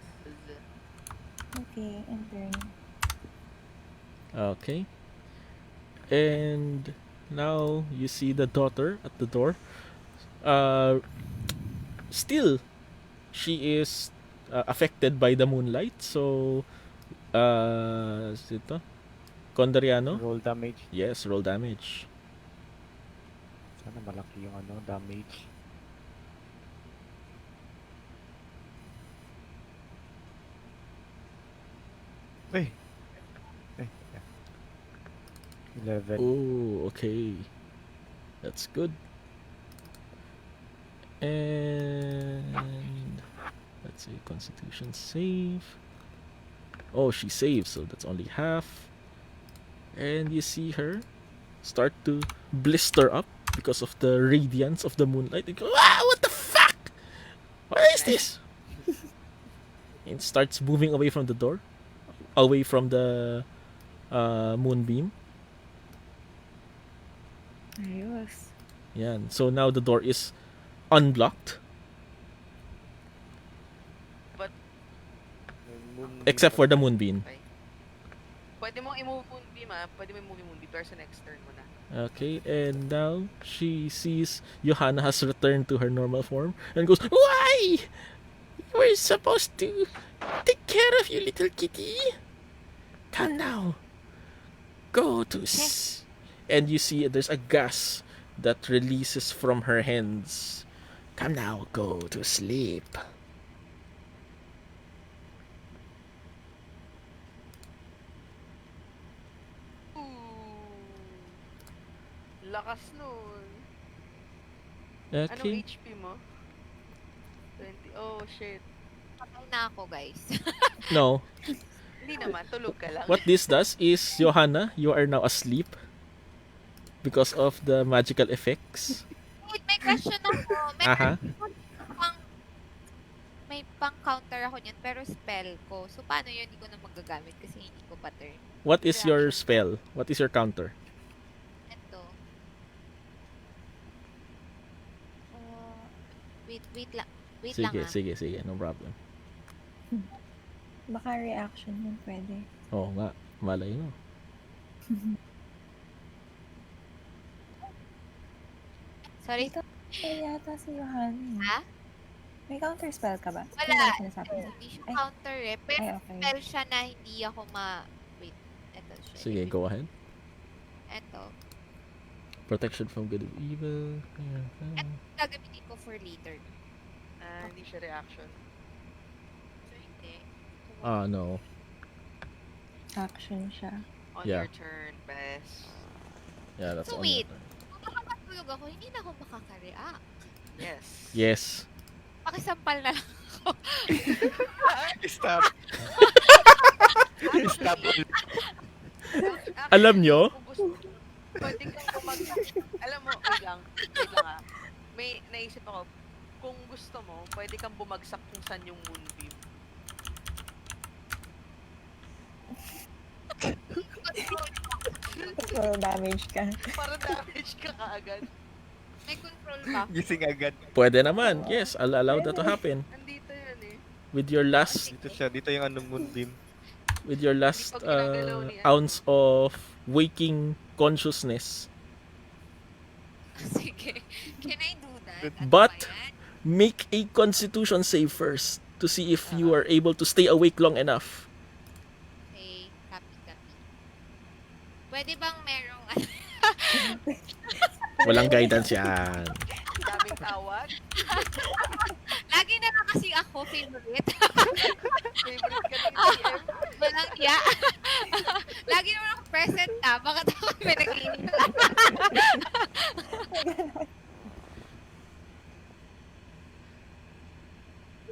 Okay, and turn. Okay. And now you see the daughter at the door. Still, she is affected by the moonlight. So, ito? Condoriano? Roll damage. Yes, roll damage. Sana malaki yung damage. Eh. 11. Oh, okay. That's good. And let's say Constitution save. Oh, she saves, so that's only half. And you see her start to blister up because of the radiance of the moonlight. You go, what the fuck? What is this? And starts moving away from the door, away from the moonbeam. Ayos. Yan. So now the door is unblocked. But, Except for the moonbeam. okay. Pwede mong i-move moonbeam pwede mo i-move yung moonbeam, pero sa next turn mo na. Okay, and now she sees Johanna has returned to her normal form and goes, "Why? We're supposed to take care of you, little kitty. Come now. Go to And you see there's a gas that releases from her hands. Come now, go to sleep. Lakas nun. Anong Okay. HP mo? 20. Oh, shit. Patay na ako, guys. No. Hindi naman, tulog ka lang. What this does is, Johanna, you are now asleep because of the magical effects. Wait, may question ako. Aha. May pang-counter ako niyan, pero spell ko. So, paano yun? Hindi ko na magagamit kasi hindi ko pa turn. What is your spell? What is your counter? Ito. Wait lang. Wait lang Sige. No problem. Baka reaction yun pwede. Oo nga. Malay mo. Sorry. Ito yata si Johanna. Ha? May counter spell ka ba? Wala. Ano yung sinasabi mo? Hindi siya Ay. counter Pero Ay, okay. spell siya na hindi ako Wait. Ito siya. Sige, go ahead. Ito. Protection from good and evil. Gagamitin ko for later. Hindi siya reaction. So, hindi. No. Action siya. On Yeah. your turn, best. Yeah, that's So, on your wait. turn. Kung makakatulog ako, hindi na ako makaka-react. Yes. Yes. Pakisampal na lang ako. Stop. Stop. Alam nyo? Kung gusto, pwede kang alam mo, wait lang May naisip ako, kung gusto mo, pwede kang bumagsak kung saan yung moonbeam. Roll damage ka. Para damage ka kaagad. May control ba? Gising agad. Pwede naman. Yes, I'll allow that to happen. Andito yan eh. with your last Dito siya, dito yung ano, moonbeam. with your last Hindi pa ginagalaw ni ounce of waking consciousness, Sige. Can I do that? Ano But- ba yan? make a constitution save first to see if you are able to stay awake long enough. Okay, copy. Pwede bang merong Walang guidance yan. Daming tawag. Lagi na lang kasi ako favorite. Favorite ka ni DM. Walang iya. Lagi naman ako present bakit ako pinag-iinit?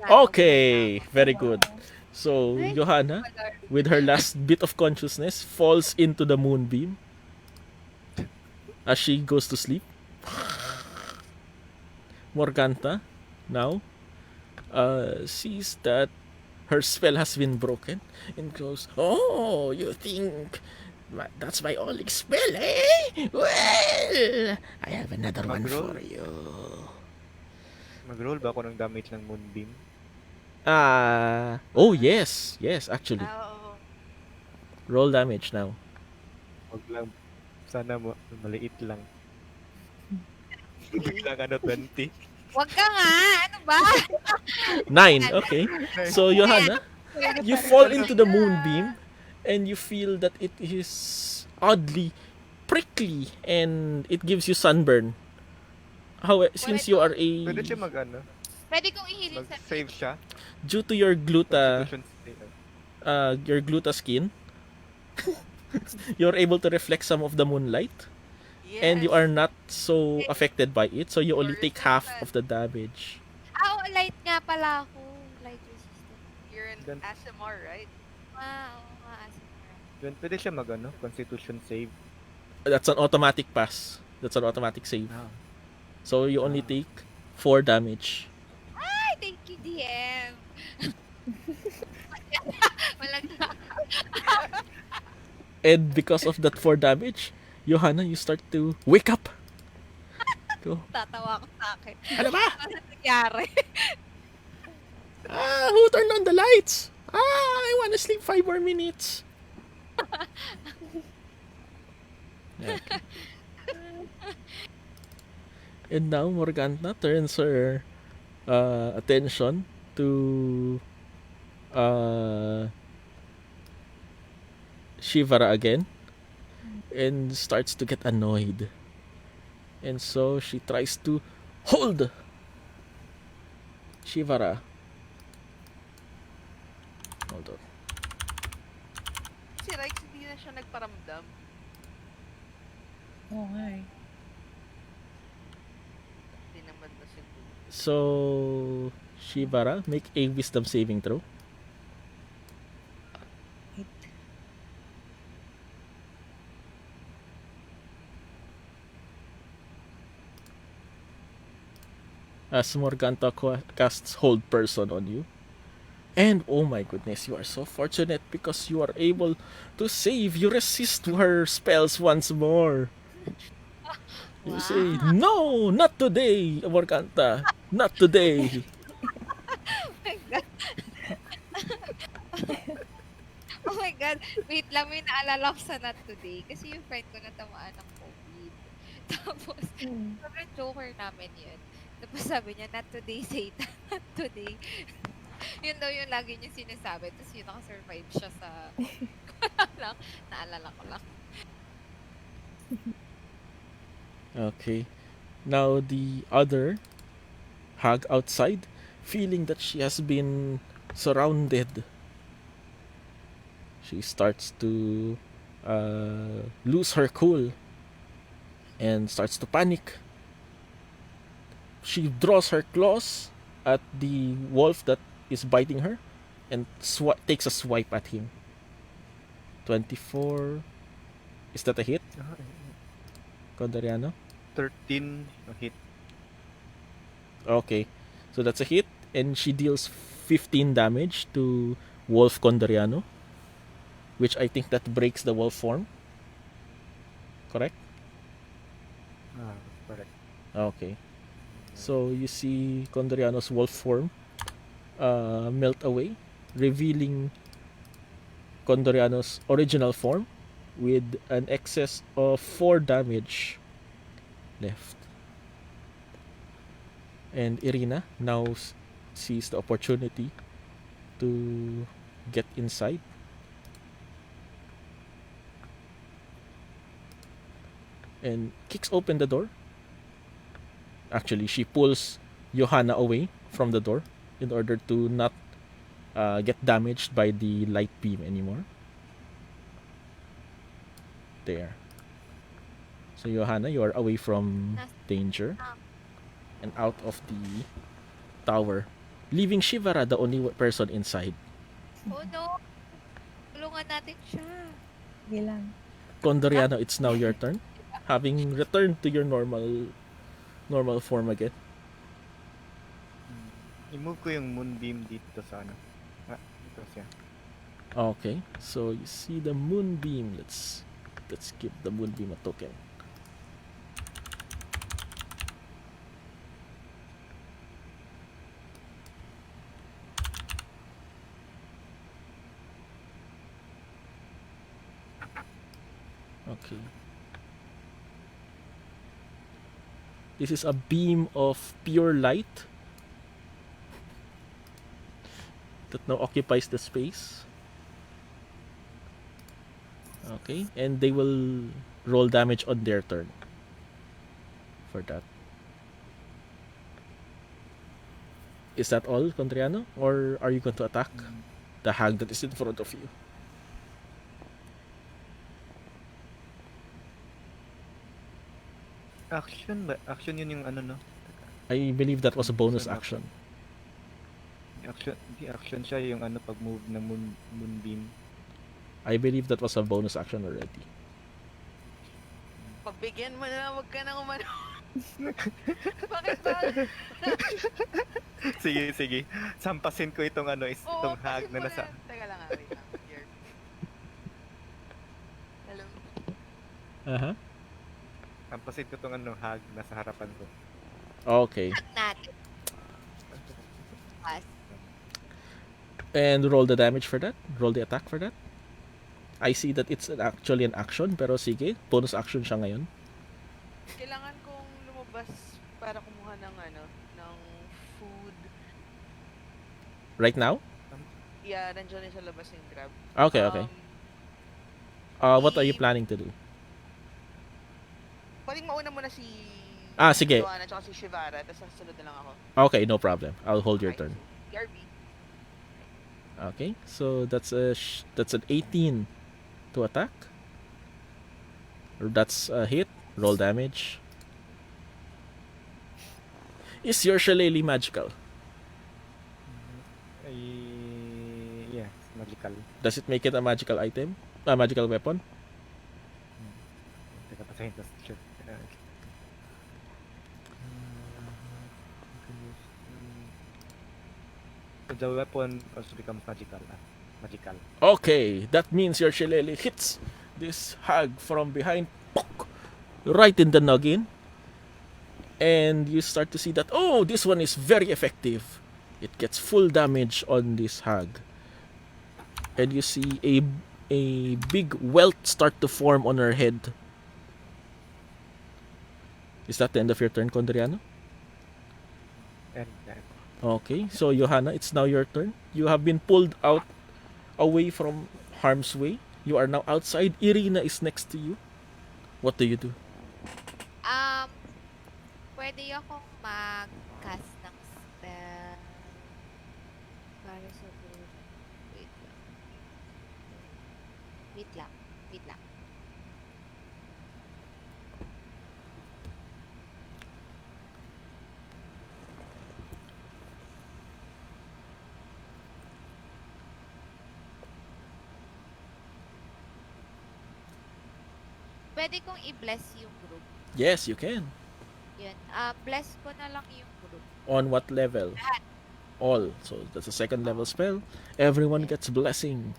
Okay, very good. So, Johanna, with her last bit of consciousness, falls into the moonbeam as she goes to sleep. Morganta now sees that her spell has been broken and goes, "Oh, you think that's my only spell, eh? Well, I have another one Mag-roll. for you." Mag-roll ba ako ng damage ng moonbeam? Oh, yes, actually. Oo. Roll damage now. Wag lang. Sana maliit lang. Biglang ano, 20. Wag ka nga! Ano ba? 9, okay. So, Johanna, you fall into the moonbeam and you feel that it is oddly prickly and it gives you sunburn. How since you are Pwede a siya mag-ano, Pwede kong ihilin sa mag-save siya. due to your gluta Constitution save. skin, you're able to reflect some of the moonlight Yes. and you are not so affected by it, so you only You're take half resistant. of the damage. Oo, light nga pala ako. Light resistant. You're an Gan- ASMR, right? Oo nga. Then pwede siya mag-ano, Constitution save. That's an automatic pass. That's an automatic save. So you only take 4 damage. Ay, thank you, DM. Walang And because of that 4 damage, Johanna, you start to wake up. Go. tatawa ko sa akin. Ano ba? Ano nangyari? Who turned on the lights? I wanna sleep 5 more minutes. Okay. And now Morgana turns her attention to Shivara again and starts to get annoyed. And so she tries to hold Shivara. Hold on. Si Rex hindi na siya nagparamdam. Oo nga eh. Hindi naman na siguro. So, Shivara, make a wisdom saving throw. As Morganta casts Hold Person on you. And oh my goodness, you are so fortunate because you are able to save. You resist her spells once more. You say, "No, not today, Morganta. Not today." Oh my God. Wait lang, may naalala ko sa Not Today. Kasi yung friend ko natamaan ng COVID. Tapos, sobrang joker namin yun. Tapos sabi niya, not today, Satan. Not today. Yun daw yung lagi niya sinasabi. Tapos yun, nakasurvive siya sa... lang, naalala ko lang. Okay. Now the other hag outside, feeling that she has been surrounded. She starts to lose her cool and starts to panic. She draws her claws at the wolf that is biting her and takes a swipe at him. 24. Is that a hit, Condoriano? 13 hit. Okay. So that's a hit and she deals 15 damage to Wolf Condoriano, which I think that breaks the wolf form. Correct? Correct. Okay. So you see Condoriano's wolf form melt away, revealing Condoriano's original form with an excess of 4 damage left. And Irina now sees the opportunity to get inside. And kicks open the door. Actually, she pulls Johanna away from the door in order to not get damaged by the light beam anymore. There. So Johanna, you are away from danger and out of the tower, leaving Shivara the only person inside. Oh no! Tulungan natin siya. Sige lang. Condoriano, it's now your turn. Having returned to your normal form again. I-move ko yung moonbeam dito sa ano. Dito siya. Okay, so you see the moonbeam. Let's give the moonbeam a token. Okay. This is a beam of pure light that now occupies the space. Okay, and they will roll damage on their turn for that. Is that all, Condriano? Or are you going to attack the hag that is in front of you? Action ba? Action yun yung ano no? I believe that was a bonus action. Di action siya yung ano pag move ng moonbeam. I believe that was a bonus action already. Pagbigyan mo na, wag ka nang umano. Bakit ba? Sige. Sampasin ko itong ano itong hag na nasa. Teka lang, wait lang. Here. Hello. Uh-huh. Sampasin ko itong ano hag nasa harapan ko. Okay. Natin. Pas. And roll the damage for that. Roll the attack for that. I see that it's actually an action, pero sige, bonus action siya ngayon. Kailangan kong lumabas para kumuha ng ano, ng food. Right now? Yeah, nandiyan sa labas yung grab. Okay. What are you planning to do? Pwedeng mauna muna si Sige. Joanna at si Shivara, tapos sasunod na lang ako. Okay, no problem. I'll hold your turn. BRB. Okay, so that's an 18 to attack. That's a hit. Roll damage. Is your shillelagh magical? Yes, magical. Does it make it a magical item? A magical weapon? Teka, pasahin tas shit. The weapon also becomes magical. Magical. Okay, that means your shillelagh hits this hag from behind, right in the noggin. And you start to see that, oh, this one is very effective. It gets full damage on this hag. And you see a big welt start to form on her head. Is that the end of your turn, Condriano? And Okay, so Johanna, it's now your turn. You have been pulled out away from harm's way. You are now outside. Irina is next to you. What do you do? Pwede akong mag-cast ng spell para sa group. Wait lang. Pwede kong i-bless yung group. Yes, you can. Yun. Bless ko na lang yung group. On what level? All. So that's a second level spell. Everyone gets blessing.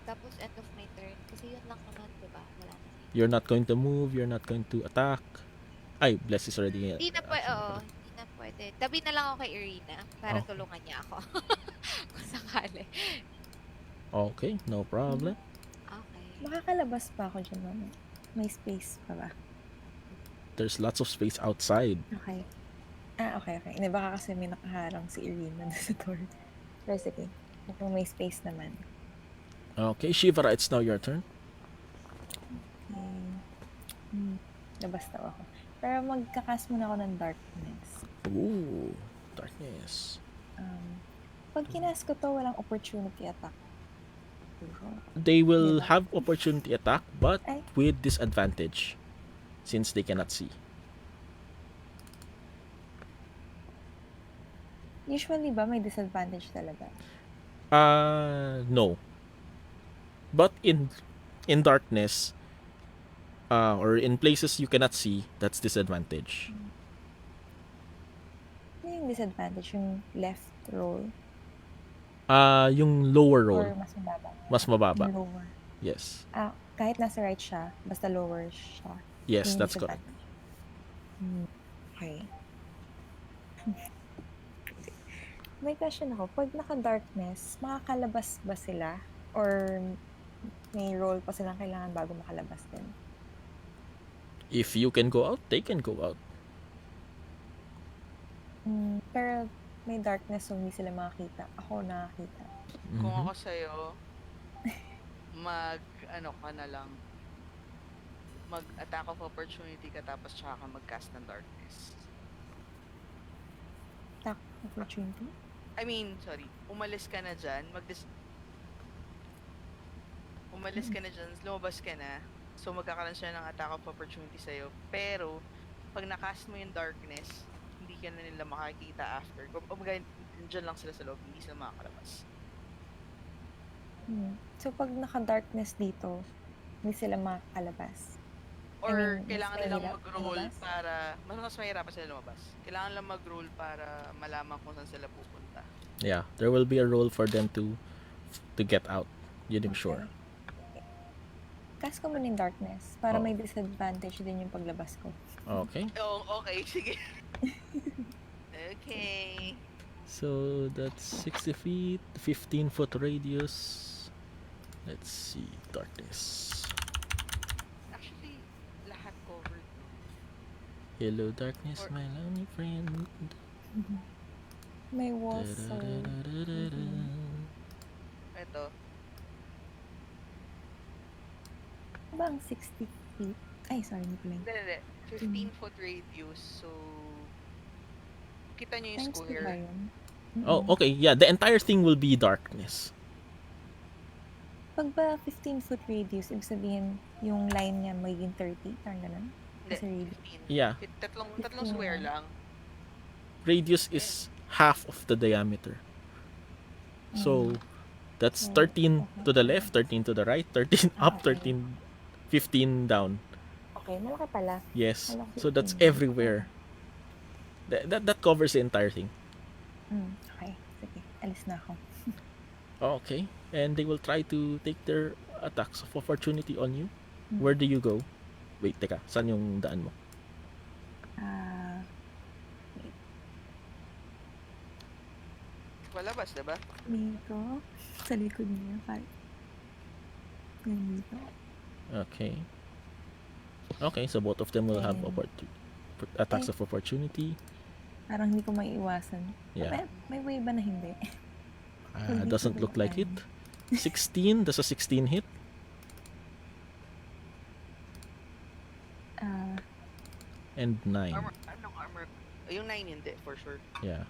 Tapos end of my turn. Kasi yun lang naman, diba? Wala na. You're not going to move. You're not going to attack. Ay, bless is already here. Hindi na pwede Then, tabi na lang ako kay Irina para Okay. tulungan niya ako. Kung sakali. Okay, no problem. Okay. Makakalabas pa ako dyan, mama. May space pa ba? There's lots of space outside. Okay. Okay. Hindi, baka kasi may nakaharang si Irina sa door. Pero sige. Kung may space naman. Okay, Shivara, it's now your turn. Labas daw ako. Pero magkakas muna ako ng darkness. Ooh, darkness. Pag kinas ko to, walang opportunity attack. They will Diba? have opportunity attack, but Ay. with disadvantage, since they cannot see. Usually ba may disadvantage talaga? No. But in darkness, or in places you cannot see, that's disadvantage. Ano yung disadvantage? Yung left roll? Yung lower roll, Or mas mababa? mas mababa. Yung lower. Yes. Kahit nasa right siya, basta lower siya. Yes, Yun yung that's correct. disadvantage. Okay. May question ako. Pag naka-darkness, makakalabas ba sila? Or may roll pa silang kailangan bago makalabas din? If you can go out, they can go out. Pero may darkness so hindi sila makakita. Ako nakakita. Kung Mhm. ako sa'yo, ano ka na lang, mag-attack of opportunity ka tapos tsaka ka mag-cast ng darkness. Attack opportunity? I mean, sorry, umalis ka na dyan, umalis ka na dyan, lumabas ka na, so magkakaroon siya ng attack of opportunity sa'yo, pero pag nakast mo yung darkness, hindi ka na nila makakita after. Kumbaga, dyan lang sila sa loob, hindi sila makakalabas. So pag naka-darkness dito, hindi sila makakalabas. Or mas kailangan nilang mahirap mag-roll lumabas? para, mas mahirapan sila lumabas. Kailangan lang mag-roll para malaman kung saan sila pupunta. Yeah, there will be a role for them to get out. Yun yung sure. Cast ko muna yung darkness para Oh. may disadvantage din yung paglabas ko. Okay. Oh, okay, sige. Okay. So that's 60 feet, 15-foot radius. Let's see, darkness. Actually, lahat covered. No? Hello, darkness, Or- my lonely friend. May walls so... Ito. Ba ang 60 feet? Ay, sorry, hindi pala. Hindi. 15-foot radius, so... Kita nyo yung Times 2 ba square. yun? Oh, okay, yeah, the entire thing will be darkness. Pag ba 15-foot radius, ibig sabihin yung line niya magiging 30? Parang ganun? Kasi Hindi, radius. 15. Yeah. Tatlong 15 square lang. lang. Radius is half of the diameter. So that's 13 to the left, 13 to the right, 13 up, Okay. 13, 15 down. Okay, malaki pala. Yes. Malaki So that's 15. everywhere. That covers the entire thing. Okay, sige. Alis na ako. Okay. And they will try to take their attacks of opportunity on you. Where do you go? Wait, teka. Saan yung daan mo? Palabas, diba? Dito. Sa likod niya. Parang dito. Okay. Okay, so both of them will have Then- attacks of opportunity. Parang hindi ko maiiwasan. Yeah. May way ba na hindi? Doesn't look like it. 16. Does a 16 hit? And 9. Anong armor? Yung 9 hindi, for sure. Yeah.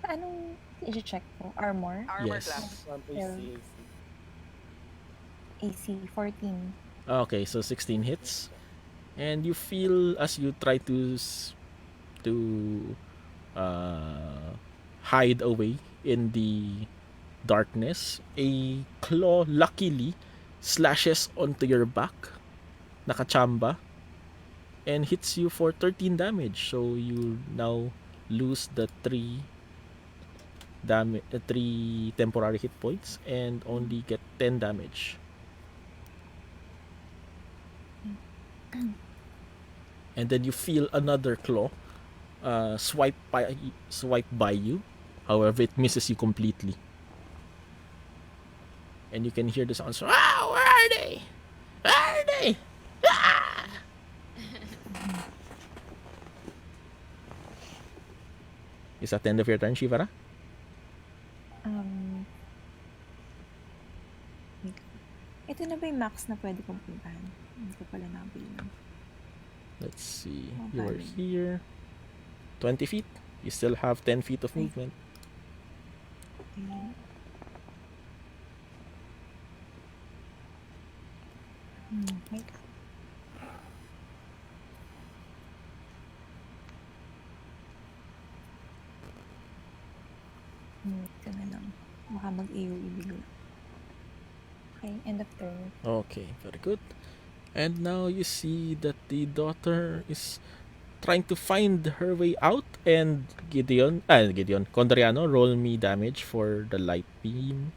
Anong i-check ko? Armor? Armor Yes. class. AC 14. Okay, so 16 hits. And you feel as you try to hide away in the darkness, a claw luckily slashes onto your back, nakachamba, and hits you for 13 damage. So you now lose the 3 temporary hit points and only get 10 damage. And then you feel another claw swipe by you. However, it misses you completely. And you can hear the sounds. Ah, where are they? Where are they? Ah! Is that the end of your turn, Shivara? Wait. Ito na ba yung max na pwede kong puntahan? Hindi ko pala nakabilang. Let's see. Oh, You are bali. here. 20 feet. You still have 10 feet of Ay. movement. Okay. Wait. Ito na lang. Baka mag-AOE bigla. Okay, end of turn. Okay, very good. And now you see that the daughter is trying to find her way out, and Condriano, roll me damage for the light beam.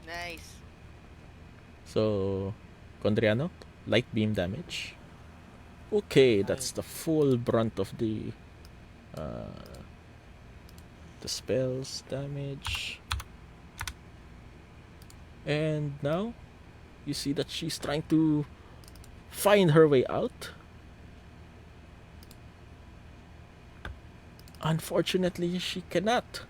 Nice. So, Condriano, light beam damage. Okay, that's the full brunt of the spell's damage. And now, you see that she's trying to find her way out. Unfortunately, she cannot.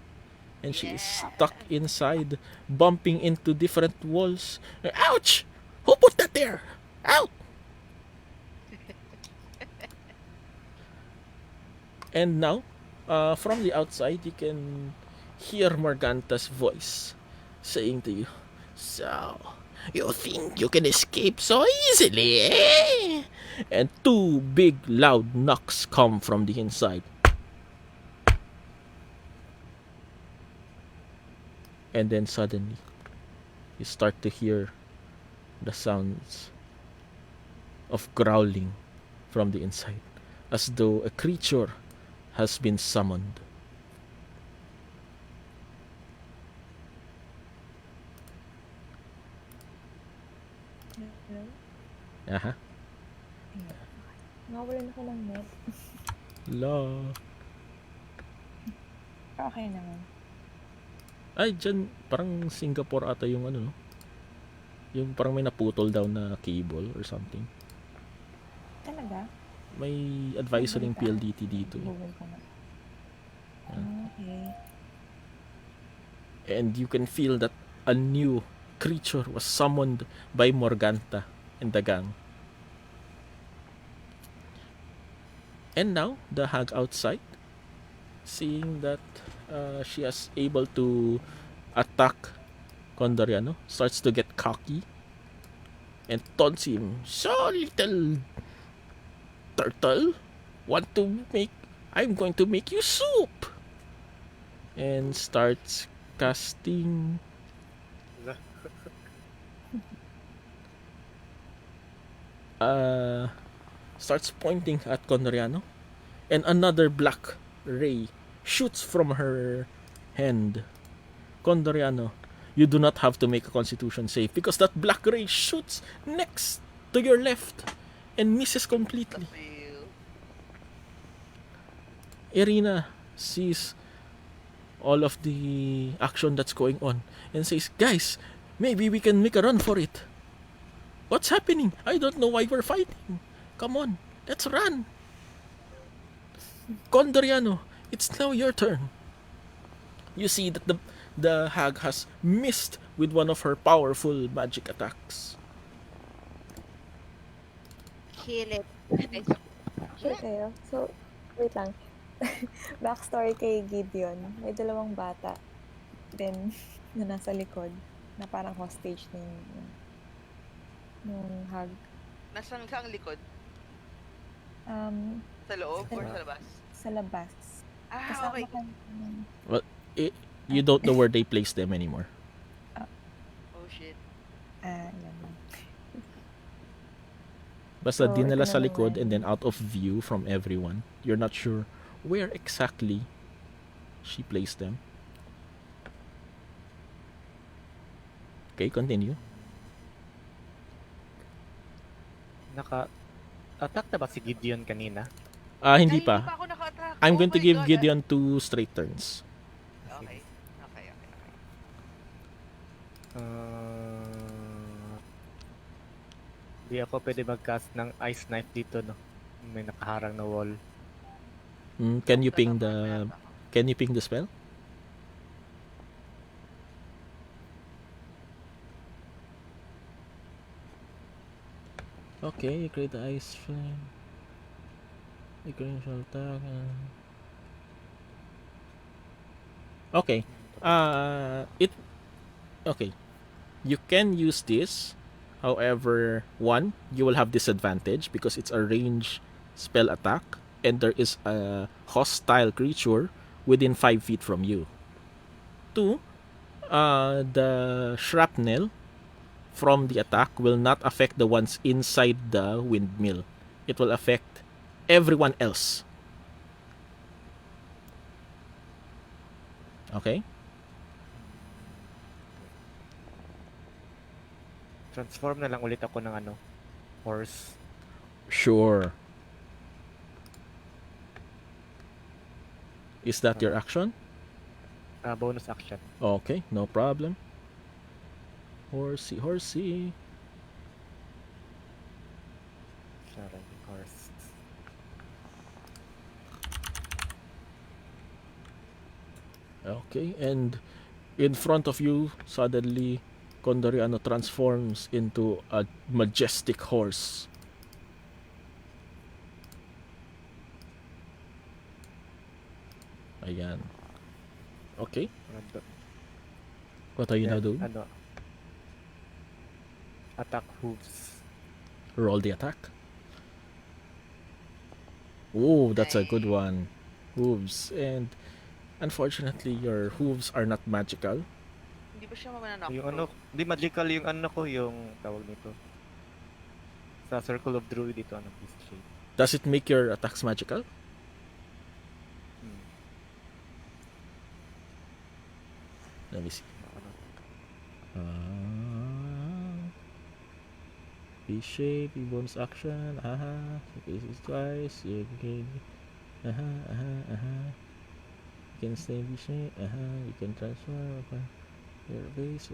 And she is stuck inside, bumping into different walls. Ouch! Who put that there? Out! And now, from the outside, you can hear Morganta's voice saying to you, "So, you think you can escape so easily, eh?" And two big loud knocks come from the inside. And then suddenly, you start to hear the sounds of growling from the inside, as though a creature has been summoned. Hello? Aha. Ayan. Nakawalan ako ng net. La. Okay naman. Ay, dyan, parang Singapore ata yung ano, no? Yung parang may naputol daw na cable or something. Talaga? May advisory ng Balita. PLDT dito. Google ko nga. Okay. And you can feel that a new creature was summoned by Morganta and the gang. And now, the hag outside, seeing that she is able to attack Condoriano, starts to get cocky and taunts him. "So, little turtle, I'm going to make you soup." And starts casting starts pointing at Condoriano, and another black ray shoots from her hand. Condoriano, you do not have to make a constitution save because that black ray shoots next to your left and misses completely. Irina sees all of the action that's going on and says, "Guys, maybe we can make a run for it. What's happening? I don't know why we're fighting. Come on, let's run." Condoriano, it's now your turn. You see that the hag has missed with one of her powerful magic attacks. Kill it. Sure kayo. So, wait lang. Backstory kay Gideon. May dalawang bata. Then, na nasa likod. Na parang hostage na yung hag. Nasaan ka ang likod? Um, Sa loob or Sa- sa labas? sa labas. Ah, Kasama okay. ka You don't know where they place them anymore. Oh, shit. yan. Basta So, dinala ito sa na likod naman. and then out of view from everyone. You're not sure where exactly she placed them. Okay, continue. Naka-attack na ba si Gideon kanina? Hindi Ay, hindi pa. pa ako naka-attack. I'm Oh going to my give God. Gideon 2 straight turns. Ah, sige. Okay. Okay, okay, okay. Di ako pwede mag-cast ng Ice Knife dito, no? May nakaharang na wall. Can you ping Tatamaan mo the yata ako. Can you ping the spell? Okay, you create the ice flame. You create shall attack. Okay. It okay. You can use this. However, one, you will have disadvantage because it's a range spell attack and there is a hostile creature within 5 feet from you. Two, the shrapnel from the attack will not affect the ones inside the windmill. It will affect everyone else. Okay? Transform na lang ulit ako ng horse. Sure. Is that your action? Bonus action. Okay, no problem. Horsey, horsey. Sorry, horse. Okay, and in front of you, suddenly, Condoriano transforms into a majestic horse. Ayan. Okay, what are you now doing? Attack hooves. Roll the attack. Oh, that's a good one. Hooves. And unfortunately, your hooves are not magical. Hindi ba siya mananakto? Yung di magical yung ko, yung tawag nito. Sa Circle of Druid ito, beast shape. Does it make your attacks magical? Let me see. Beast shape, bonus action. This is twice. You can. You can stay beast shape. You can transform your base.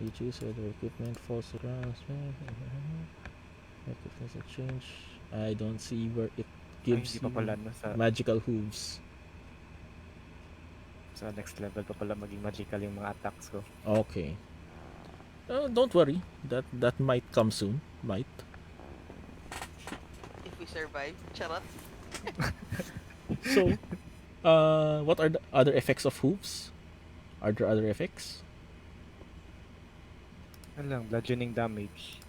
You choose whether equipment falls around. Equipment a change. I don't see where it gives Ay, hindi pa pala, no, sa magical hooves. next level pa pala maging magical yung mga attacks ko. Okay. Don't worry. That might come soon. Might. If we survive. Charot. So, what are the other effects of hooves? Are there other effects? Ano lang, bludgeoning damage.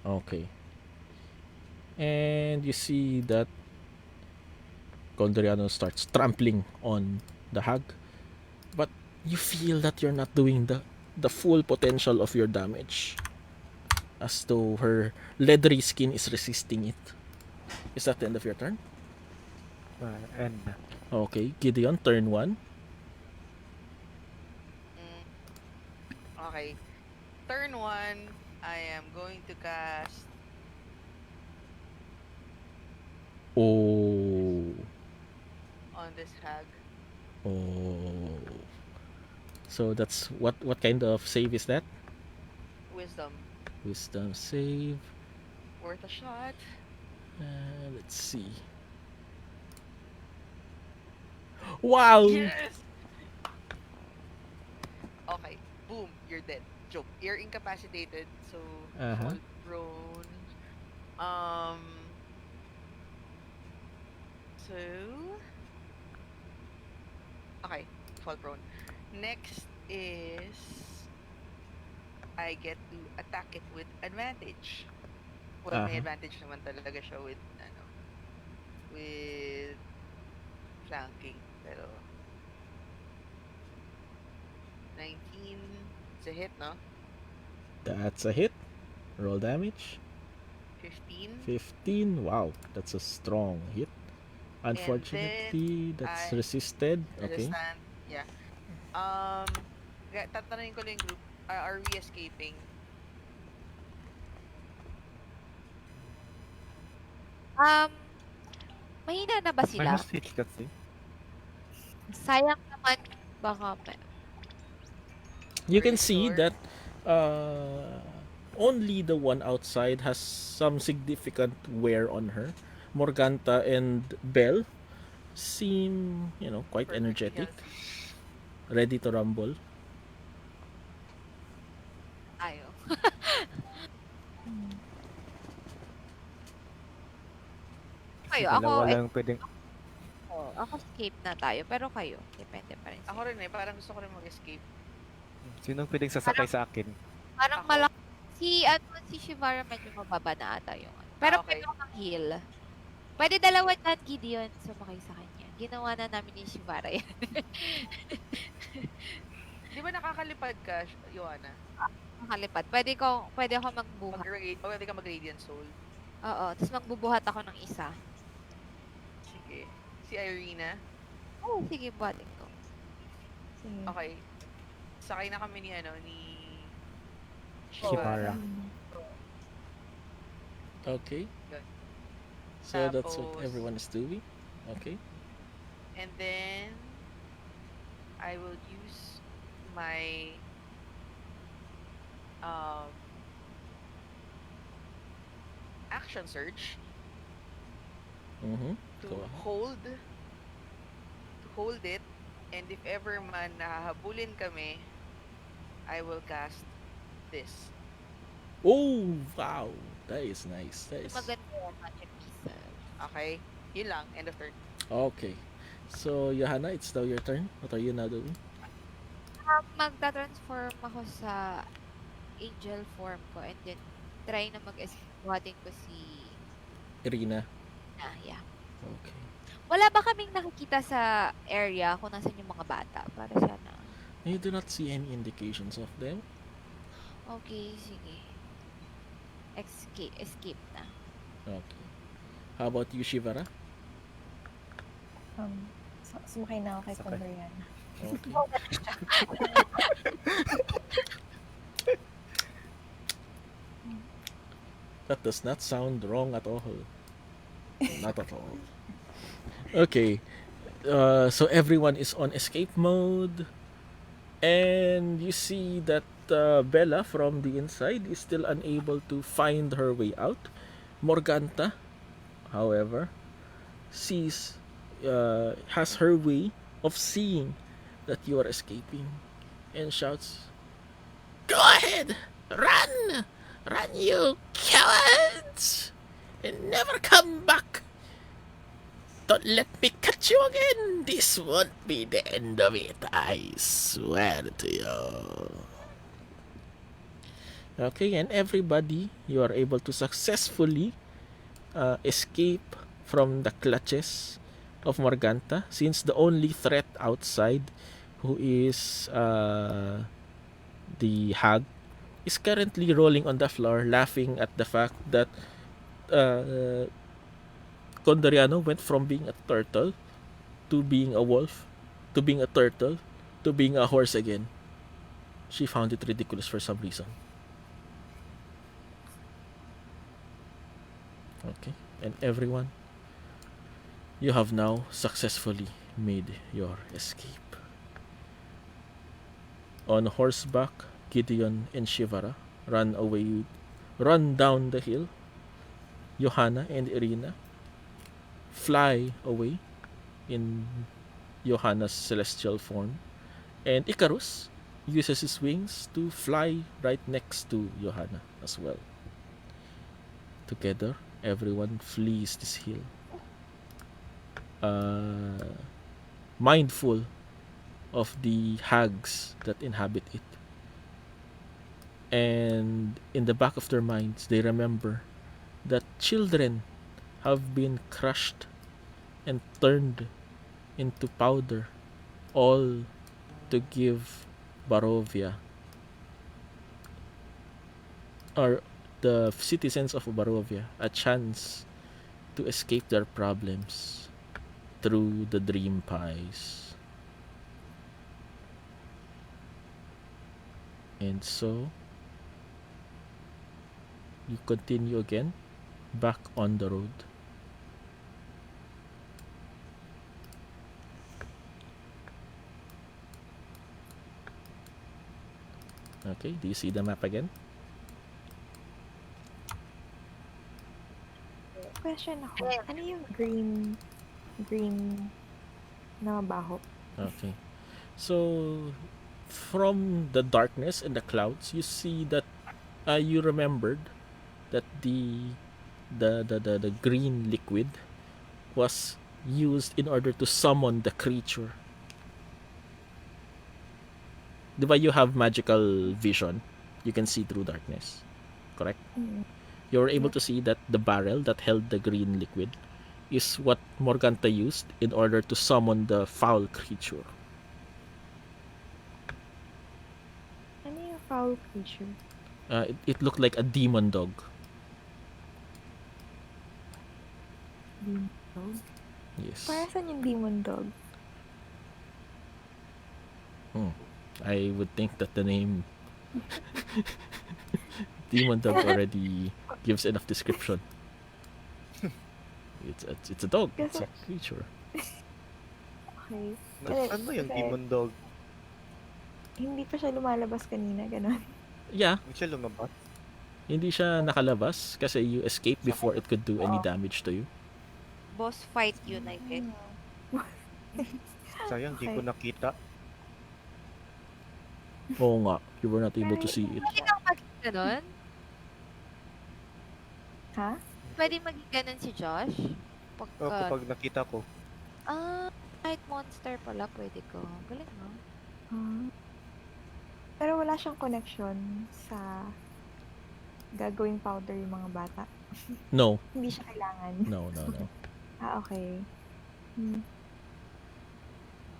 Okay. And you see that Gondoriano starts trampling on the hag. But you feel that you're not doing the full potential of your damage. As though her leathery skin is resisting it. Is that the end of your turn? End. Okay, Gideon, turn 1. Okay. Turn 1, I am going to cast Oh. on this hag. Oh. So that's what kind of save is that? Wisdom. Wisdom save. Worth a shot. Let's see. Wow. Yes! Okay. Boom. You're dead. Joke. You're incapacitated. So, fall prone. So... Okay. Fall prone. Next is... I get to attack it with advantage. Well, may advantage naman talaga siya with flanking. Pero 19. It's a hit, no? That's a hit. Roll damage. 15. 15. Wow, that's a strong hit. And Unfortunately, then that's I resisted. Okay. understand. Yeah. Tatanungin ko lang yung group. Are we escaping? Mahina na ba May sila? hostage kasi. Sayang naman baka You Are can you see sure? that only the one outside has some significant wear on her. Morganta and Belle seem, quite Perfectly energetic, healthy. ready to rumble. tayo. Hmm. Kayo, Dalawa lang pwedeng... ako escape na tayo. Pero kayo, depende pa rin Ako sa'yo. rin eh. Parang gusto ko rin mag-escape. Sinong pwedeng sasakay sa akin? Parang Ako. malaki. Si Shivara medyo mababa na ata yung ano. Pero Okay. pwede akong heal. Pwede dalawa dyan, Gideon, sumakay sa kanya. Ginawa na namin ni Shivara yan. Di ba nakakalipad ka, Joanna? Makalipad. Pwede ako magbuhat. Pwede ka mag-radiant soul. Oo, tapos magbubuhat ako ng isa. Sige. Si Irina. Oo, sige, buhatin ko. Sige. Okay. Sakay na kami ni Shivara. Hmm. Okay. Good. So that's what Tapos- everyone is doing. Okay. And then, I will use my action surge Mm-hmm. to Go ahead. hold it, and if ever man nahahabulin kami, I will cast this. Oh, wow. That is nice. That is Maganda yung magic missile. Okay? Yun lang. End of turn. okay. So, Johanna, it's now your turn. What are you now doing? Magta-transform ako sa angel form ko and then try na mag-escape. Buhatin ko si Irina. yeah. Okay. Wala ba kaming nakikita sa area kung nasan yung mga bata? Para sana. You do not see any indications of them. Okay, sige. Escape na. Okay. How about you, Shivara? Sumakay na ako kay Sakay. Pondoriana. Okay. That does not sound wrong at all. Not at all. Okay. So everyone is on escape mode. And you see that Bella from the inside is still unable to find her way out. Morganta, however, has her way of seeing that you are escaping and shouts, "Go ahead! Run! Run, you cowards! And never come back! Don't let me catch you again! This won't be the end of it, I swear to you." Okay, and everybody, you are able to successfully escape from the clutches of Morganta, since the only threat outside, who is the hag, is currently rolling on the floor, laughing at the fact that Condoriano went from being a turtle to being a wolf, to being a turtle, to being a horse again. She found it ridiculous for some reason. Okay, and everyone, you have now successfully made your escape. On horseback, Gideon and Shivara run down the hill. Johanna and Irina fly away in Johanna's celestial form, and Icarus uses his wings to fly right next to Johanna as well. Together, everyone flees this hill, mindful of the hags that inhabit it. And in the back of their minds, they remember that children have been crushed and turned into powder, all to give Barovia, or the citizens of Barovia, a chance to escape their problems through the dream pies. And so you continue again back on the road. Okay, do you see the map again? Question ako. Ano yung green na mabaho? Okay. So from the darkness and the clouds, you see that you remembered that the green liquid was used in order to summon the creature. Diba you have magical vision? You can see through darkness. Correct? Mm. You were able to see that the barrel that held the green liquid is what Morganta used in order to summon the foul creature. Ano yung foul creature? It looked like a demon dog. Demon dog? Yes. Para saan yung demon dog? I would think that the name demon dog already gives enough description. It's a dog. It's a creature. Okay. Nasaan mo yung Kasi demon dog? Hindi pa siya lumalabas kanina, ganun. Yeah, Hindi siya lumabas. hindi siya nakalabas kasi you escaped before it could do any damage to you. Boss fight united. Sayang, di ko Okay. nakita. Oo nga, you were not able to see it. Pwede kang maging ganun? Ha? Pwede maging ganun si Josh? Kapag nakita ko. Night monster pala pwede ko. Galing no? Ah. Pero wala siyang connection sa gagawing powder yung mga bata. No, Hindi siya kailangan. no. Okay.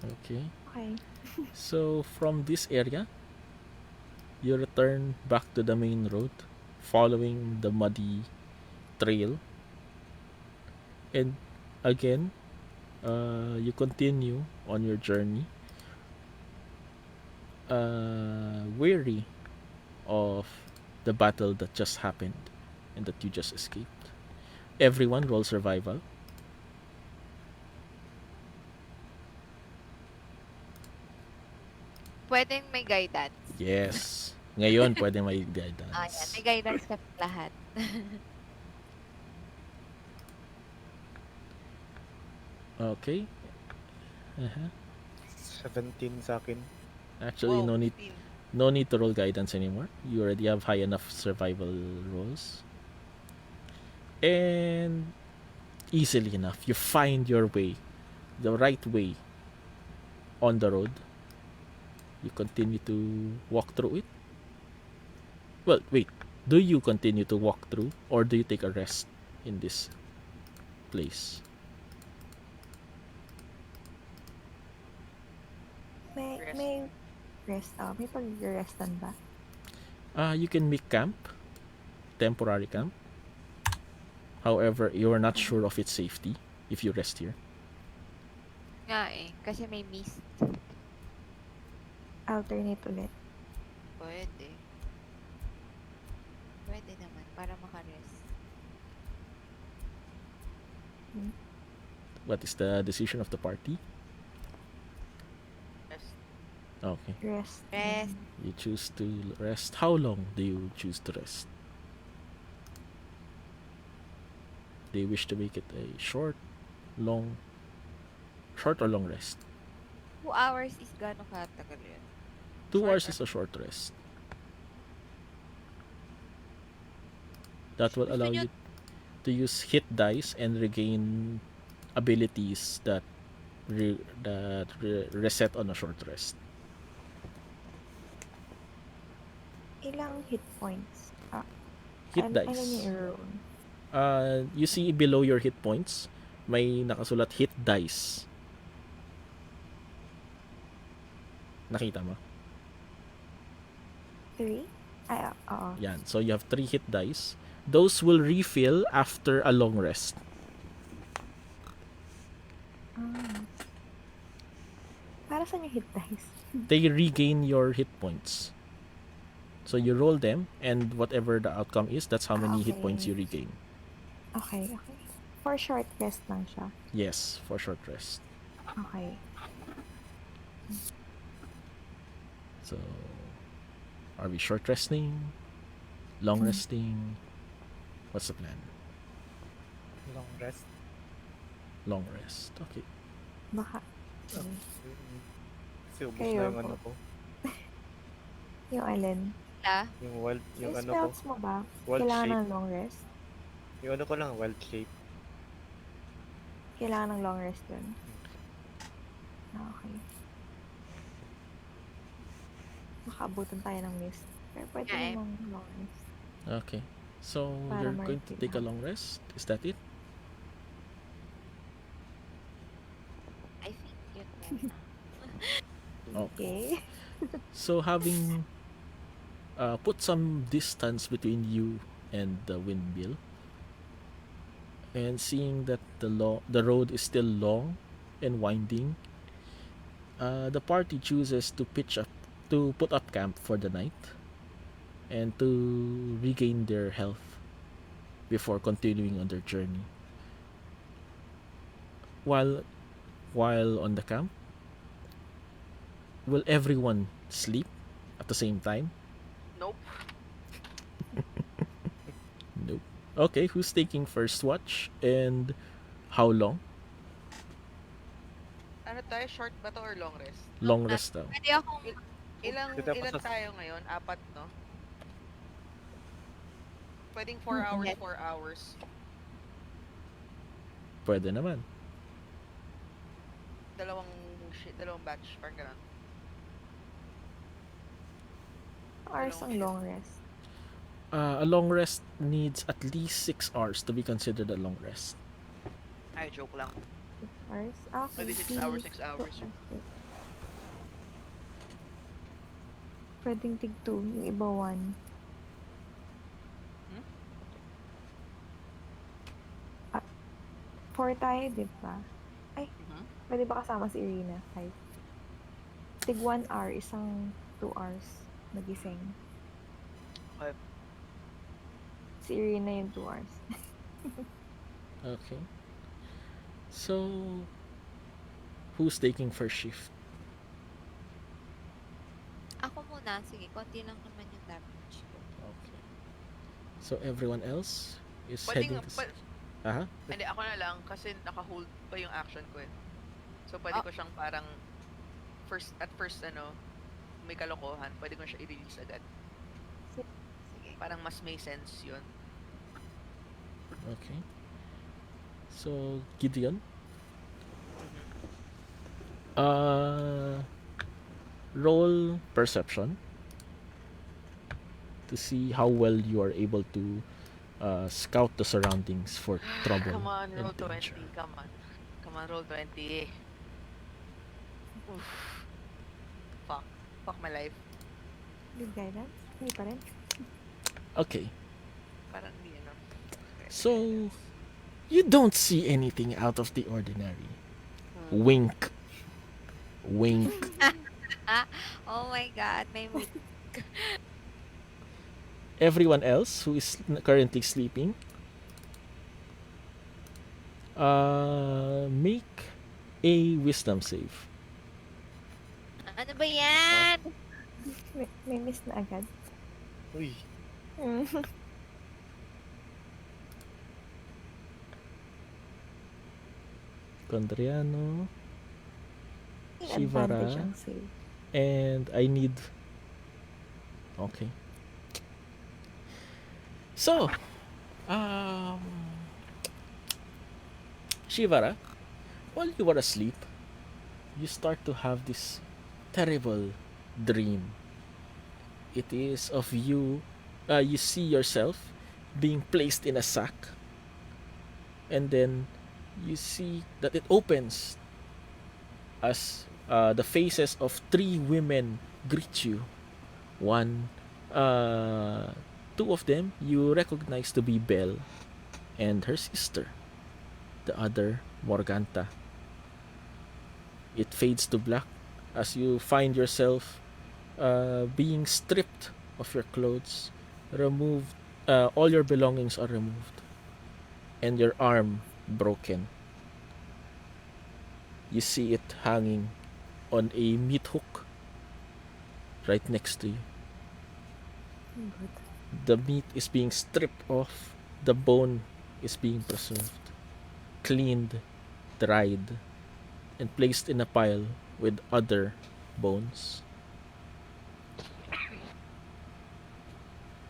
Okay. Okay. So from this area, you return back to the main road, following the muddy trail, and again, you continue on your journey, weary of the battle that just happened and that you just escaped. Everyone roll survival. Pwedeng may guidance. Yes. Ngayon, pwede may Ayan, guidance. may guidance sa lahat. Okay. 17 sa akin. Actually, Wow, no 15. need to roll guidance anymore. You already have high enough survival rolls. And easily enough, you find your way, the right way on the road. You continue to walk through it. Well, wait. Do you continue to walk through or do you take a rest in this place? May rest. May pag-restan ba? You can make camp, temporary camp. However, you are not sure of its safety if you rest here. Nga eh, kasi may mist. Alternate ulit. Pwede. Pwede naman, para makarest. What is the decision of the party? Yes. Okay. Rest. Rest. You choose to rest. How long do you choose to rest? Do you wish to make it a short or long rest? 2 hours is gano'ng katagal yun? 2 hours is a short rest. That will Gusto allow nyo- you to use hit dice and regain abilities that reset on a short rest. Ilang hit points? Hit Ano dice. yung i-roll? You see below your hit points, may nakasulat hit dice. Nakita mo? 3? Ay, oo. Yan. So you have 3 hit dice. Those will refill after a long rest. Para saan yung hit dice? They regain your hit points. So you roll them, and whatever the outcome is, that's how many hit points you Okay. regain. Okay. For short rest lang siya. Yes, for short rest. Okay. So, are we short resting? Long resting? What's the plan? Long rest. Long rest. Okay. Baka, Kasi ubos Kayo na yung po. ano ko. yung alin? La, Yung wild, yung Yung ano ko. spells mo ba? Wild Kailangan shape. ng long rest? Yung ano ko lang, wild shape. Kailangan ng long rest dun. Okay. Makaabutan tayo ng mist. Pero pwede Yeah, namang long rest. Okay. So, Para you're going to ma-refill take a lahat. long rest? Is that it? I think yun muna. Okay. Okay. So, having put some distance between you and the windmill, and seeing that the road is still long and winding, the party chooses to put up camp for the night, and to regain their health before continuing on their journey. While on the camp, will everyone sleep at the same time? Nope. Nope. Okay, who's taking first watch and how long? Ano tayo, short ba to or long rest? Long rest daw. Pwede akong, Ilang Dito pa sa- tayo ngayon? 4, no? Pwedeng 4 hours, Okay. 4 hours. Pwede naman. Dalawang batch, parang ganun. Hours ang long rest. A long rest needs at least 6 hours to be considered a long rest. Ay, joke lang. 6 hours? Ah, okay. Pwede 6 hours, 6 hours. Pwedeng tig 2. Yung iba 1. Hmm? 4 tayo, di ba? Mhm. Pwede ba kasama si Irina? 5. Tig 1 hour, isang 2 hours nagising. Okay. Si Irina yung 2 hours. Okay. So, who's taking first shift? ako muna. Sige, konti lang naman yung damage ko. Okay. So, everyone else is Pwedeng, heading to... Aha. hindi, ako na lang kasi naka-hold pa yung action ko eh. So, pwede ko siyang parang at first, may kalokohan, pwede ko siya i-release agad. Sige. Parang mas may sense yun. Okay. So, Gideon? Roll perception to see how well you are able to scout the surroundings for trouble Come on, roll and 20. danger. Come on. Come on, roll 20. Oof. Fuck my life. Good guidance? Hindi pa rin. Okay. Parang hindi, Okay. So, you don't see anything out of the ordinary. Wink. Wink. Oh my God, may wit. Everyone else who is currently sleeping, make a wisdom save. Ano ba yan? May miss na agad. Uy, Condriano, May Shivara. advantage ang save. And I need... Okay. So, Shivara, while you were asleep, you start to have this terrible dream. It is of you, you see yourself being placed in a sack, and then you see that it opens as the faces of 3 women greet you. One Two of them you recognize to be Belle and her sister, the other Morganta. It fades to black as you find yourself being stripped of your clothes, removed. All your belongings are removed, and your arm broken. You see it hanging on a meat hook right next to you. Good. The meat is being stripped off, the bone is being preserved, cleaned, dried, and placed in a pile with other bones.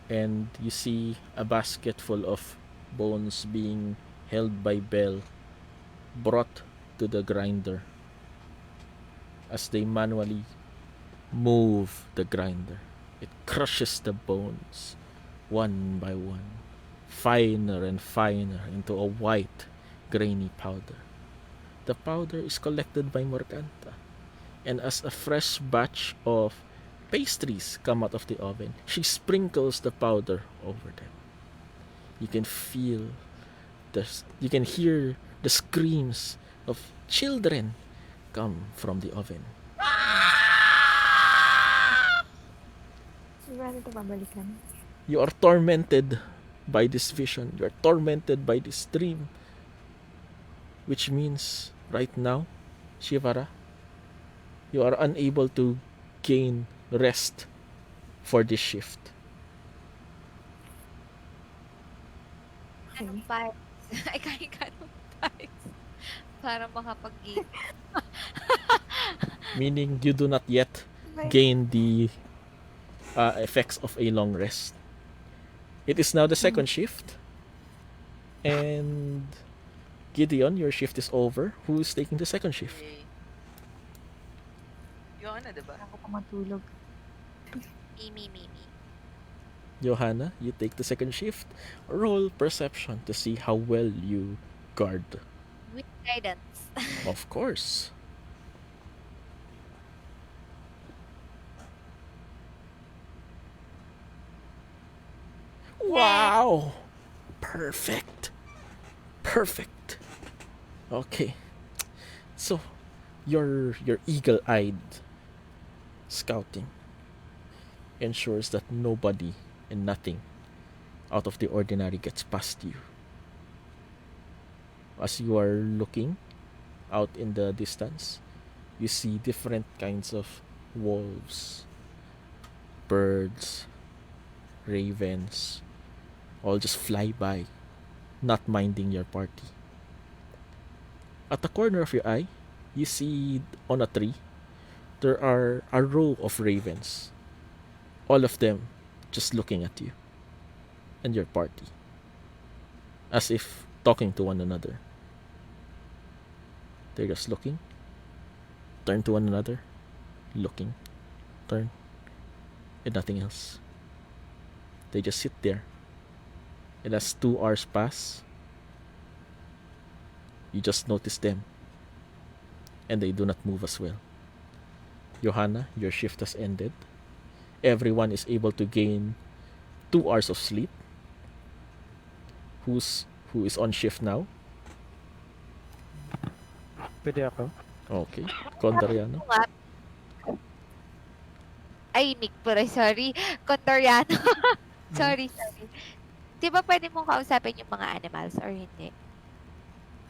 And you see a basket full of bones being held by Bell, brought to the grinder as they manually move the grinder. It crushes the bones one by one, finer and finer into a white, grainy powder. The powder is collected by Morganta, and as a fresh batch of pastries come out of the oven, she sprinkles the powder over them. You can feel you can hear the screams of children come from the oven. Sigurado ito babalikan. You are tormented by this vision. You are tormented by this dream. Which means, right now, Shivara, you are unable to gain rest for this shift. Okay. Anong vibes? Ay, kain ka ng vibes. Para makapag-game. Meaning, you do not yet gain the effects of a long rest. It is now the second shift. And Gideon, your shift is over. Who is taking the second shift? Yay. Joanna, diba? Ako pa matulog. Me. Johanna, you take the second shift. Roll perception to see how well you guard. With guidance. Of course. Wow! Perfect. Perfect. Okay. So, your eagle-eyed scouting ensures that nobody and nothing out of the ordinary gets past you. As you are looking out in the distance, you see different kinds of wolves, birds, ravens, all just fly by, not minding your party. At the corner of your eye, you see on a tree, there are a row of ravens, all of them just looking at you and your party, as if talking to one another. They're just looking, turn to one another, looking, turn, and nothing else. They just sit there. And as 2 hours pass, you just notice them. And they do not move as well. Johanna, your shift has ended. Everyone is able to gain 2 hours of sleep. Who is on shift now? Pwede ako? Okay. Condoriano. Ay, Nick Puray, sorry. Contoriano. sorry. Di ba pwede mong kausapin yung mga animals or hindi?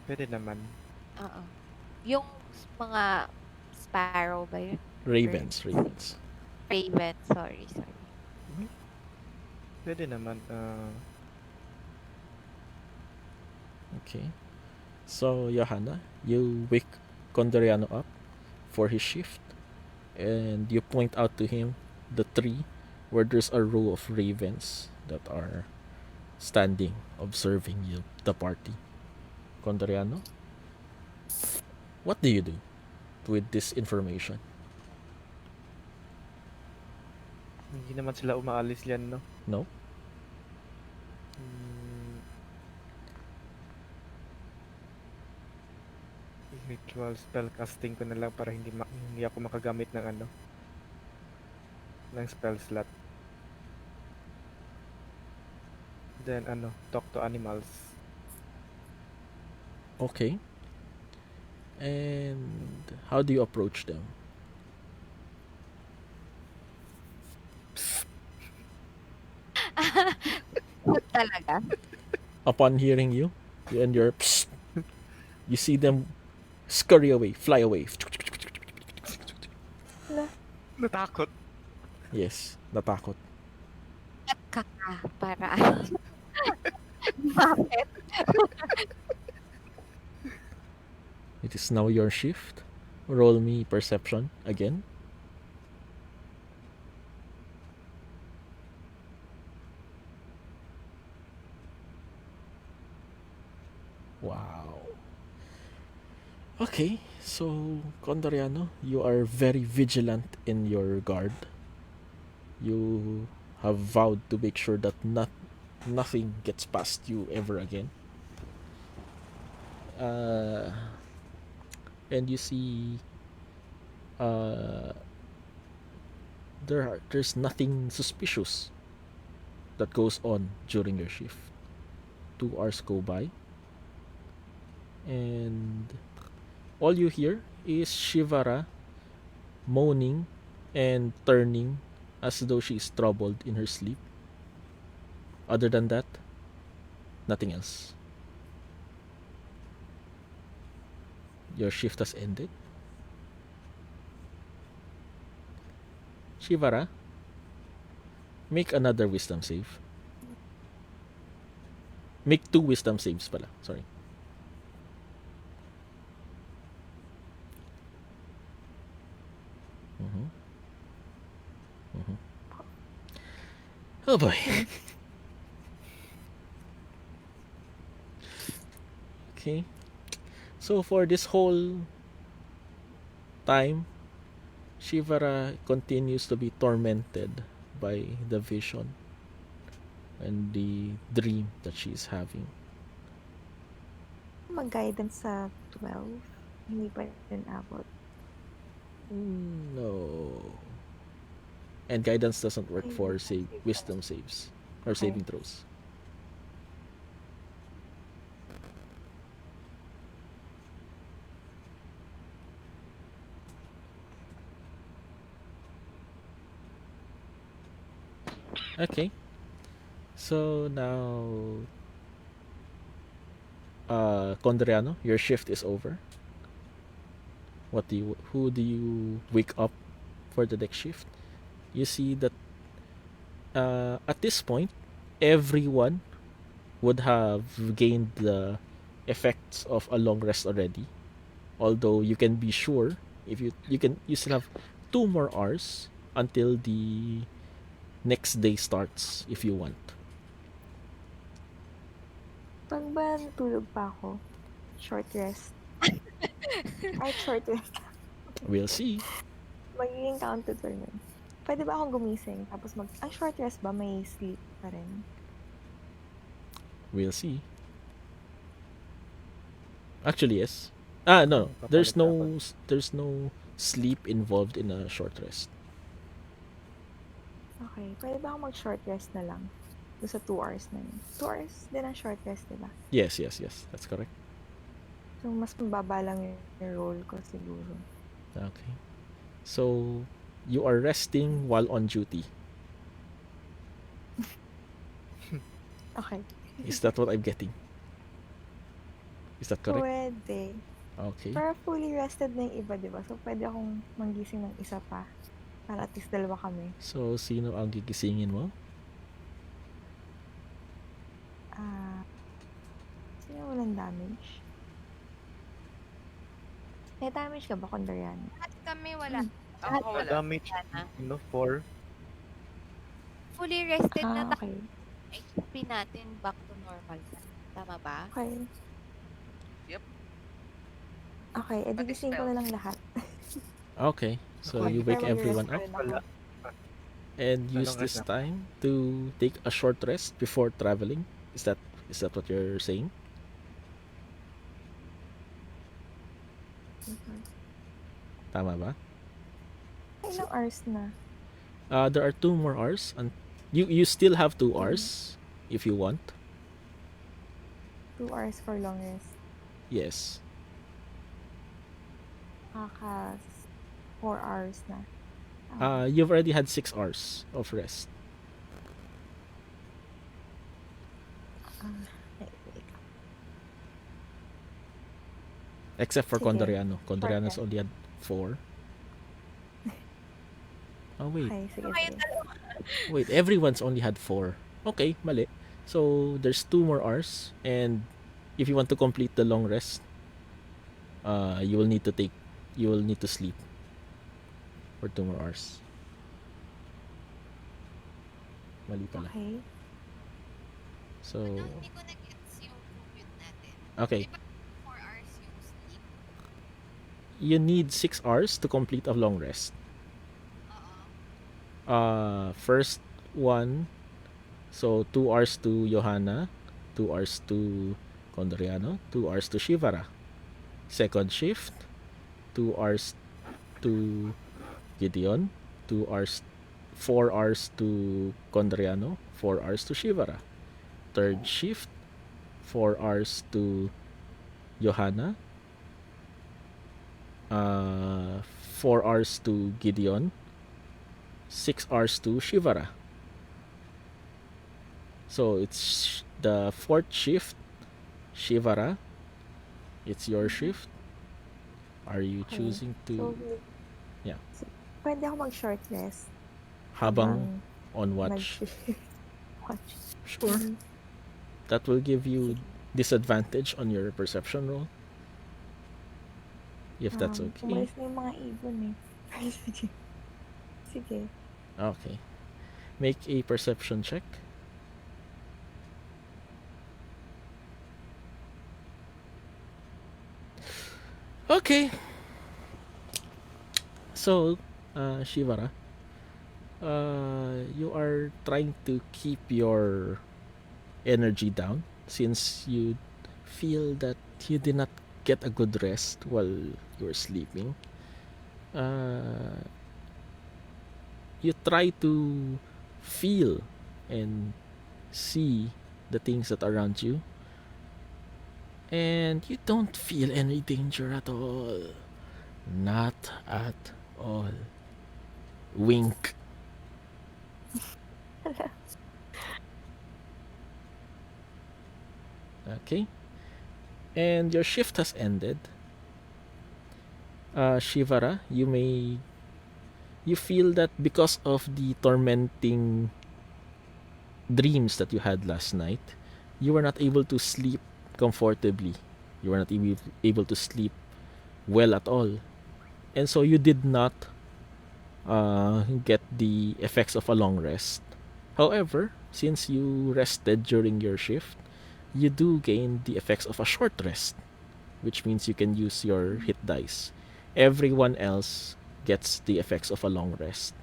Pwede naman. Oo. Yung mga sparrow ba yun? Ravens. Raven, sorry. Pwede naman. Okay. So, Johanna, you wake Condoriano up for his shift. And you point out to him the tree where there's a row of ravens that are standing, observing you, the party. Condoriano, what do you do with this information? Hindi naman sila umaalis yan, no? No? Ritual spell casting ko na lang para hindi ako makagamit ng ng spell slot. Then talk to animals. Okay. And how do you approach them? Talaga? Upon hearing you and your psst, you see them scurry away, fly away. Na, Natakot. Yes, natakot. Para bakit? It is now your shift. Roll me perception again. Wow. Okay, so Condoriano, you are very vigilant in your guard. You have vowed to make sure that nothing gets past you ever again. Uh, and you see, uh, there's nothing suspicious that goes on during your shift. 2 hours go by, and all you hear is Shivara moaning and turning as though she is troubled in her sleep. Other than that, nothing else. Your shift has ended. Shivara, make another wisdom save. Make 2 wisdom saves pala. Sorry. Mm-hmm. Mm-hmm. Oh boy. Okay. So for this whole time, Shivara continues to be tormented by the vision and the dream that she is having. mag-guidance sa 12. Hindi pa rin abot. No. And guidance doesn't work Ay, for wisdom save wisdom saves or Okay. saving throws. Okay. So now, Condriano, your shift is over. Who do you wake up for the next shift? You see that at this point, everyone would have gained the effects of a long rest already. Although you can be sure if you still have 2 more hours until the next day starts if you want. Pag ba natulog pa ako, short rest. Ay, short rest. We'll see. Magiging counted for nun. Pwede ba akong gumising? Tapos ang short rest ba may sleep pa rin? We'll see. Actually, yes. No. There's no sleep involved in a short rest. Okay. Pwede ba akong mag-short rest na lang? Doon sa 2 hours na yun. 2 hours din ang short rest, diba? Yes. That's correct. So, mas mababa lang yung role ko siguro. Okay. So, you are resting while on duty. Okay. Is that what I'm getting? Is that correct? Pwede. Okay. Pero fully rested na yung iba, diba? So, pwede akong manggising ng isa pa. Para at least 2 kami. So, sino ang gigisingin mo? Sino walang damage? May damage ka ba, Kondorian? Lahat kami wala. Ako wala. Damage, 4. Fully rested na tayo. Okay. HP natin back to normal. Tama ba? Okay. Yep. Okay, edi Pati gising ko na lang lahat. Okay. So, you wake everyone up and use this time to take a short rest before traveling. Is that what you're saying? Tama ba? Ilang hours na? There are 2 more hours and you still have 2 hours if you want. 2 hours for long rest. Yes. Kaka 4 hours na. Ah, You've already had 6 hours of rest. wait. Except for Sige. Condoriano. Condoriano's Short only had 4. Oh, wait. Okay, sige, Kayo sige. dalawa. Wait, everyone's only had 4. Okay, mali. So, there's 2 more hours. And if you want to complete the long rest, you will need to sleep for 2 more hours. Mali pala. Okay. So, Ano, hindi ko na-gets yung compute natin. okay. Di ba 4 hours yung sleep? You need 6 hours to complete a long rest. Oo. First one, so 2 hours to Johanna, 2 hours to Condoriano, 2 hours to Shivara. Second shift, 2 hours to Gideon, 4 hours to Condoriano, 4 hours to Shivara. Third shift, 4 hours to Johanna, 4 hours to Gideon, 6 hours to Shivara. So it's the fourth shift, Shivara. It's your shift. Are you Okay. choosing So, to Yeah. pwede ako mag-short rest habang on watch? watch. Sure. That will give you disadvantage on your perception roll. If that's okay. Umalis na yung mga ibon eh. Sige. Sige. Okay. Make a perception check. Okay. So, Shivara, you are trying to keep your energy down since you feel that you did not get a good rest while you were sleeping. You try to feel and see the things that are around you, and you don't feel any danger at all. Not at all. Wink. Okay. And your shift has ended. Shivara, you feel that because of the tormenting dreams that you had last night, you were not able to sleep comfortably. You were not able to sleep well at all. And so you did not get the effects of a long rest. However, since you rested during your shift, you do gain the effects of a short rest, which means you can use your hit dice. Everyone else gets the effects of a long rest.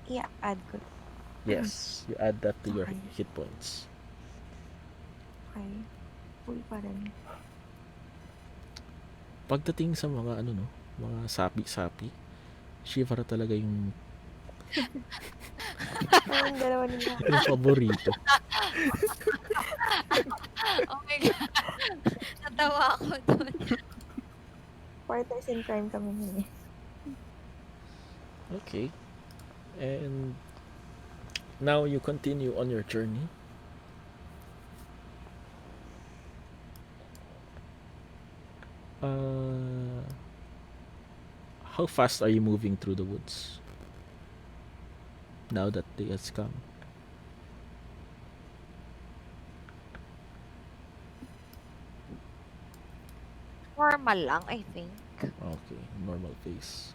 Yeah, add ko. Yes, you add that to your Okay. hit points. Okay. Full pa rin. Pagdating sa mga mga sapi-sapi, Shivara talaga yung Ang dalawa nila. yung paborito. Oh my God. Natawa ako doon. Partners in crime kami nun eh. Okay. And now you continue on your journey. How fast are you moving through the woods now that day has come? Normal lang, I think. Okay, normal pace.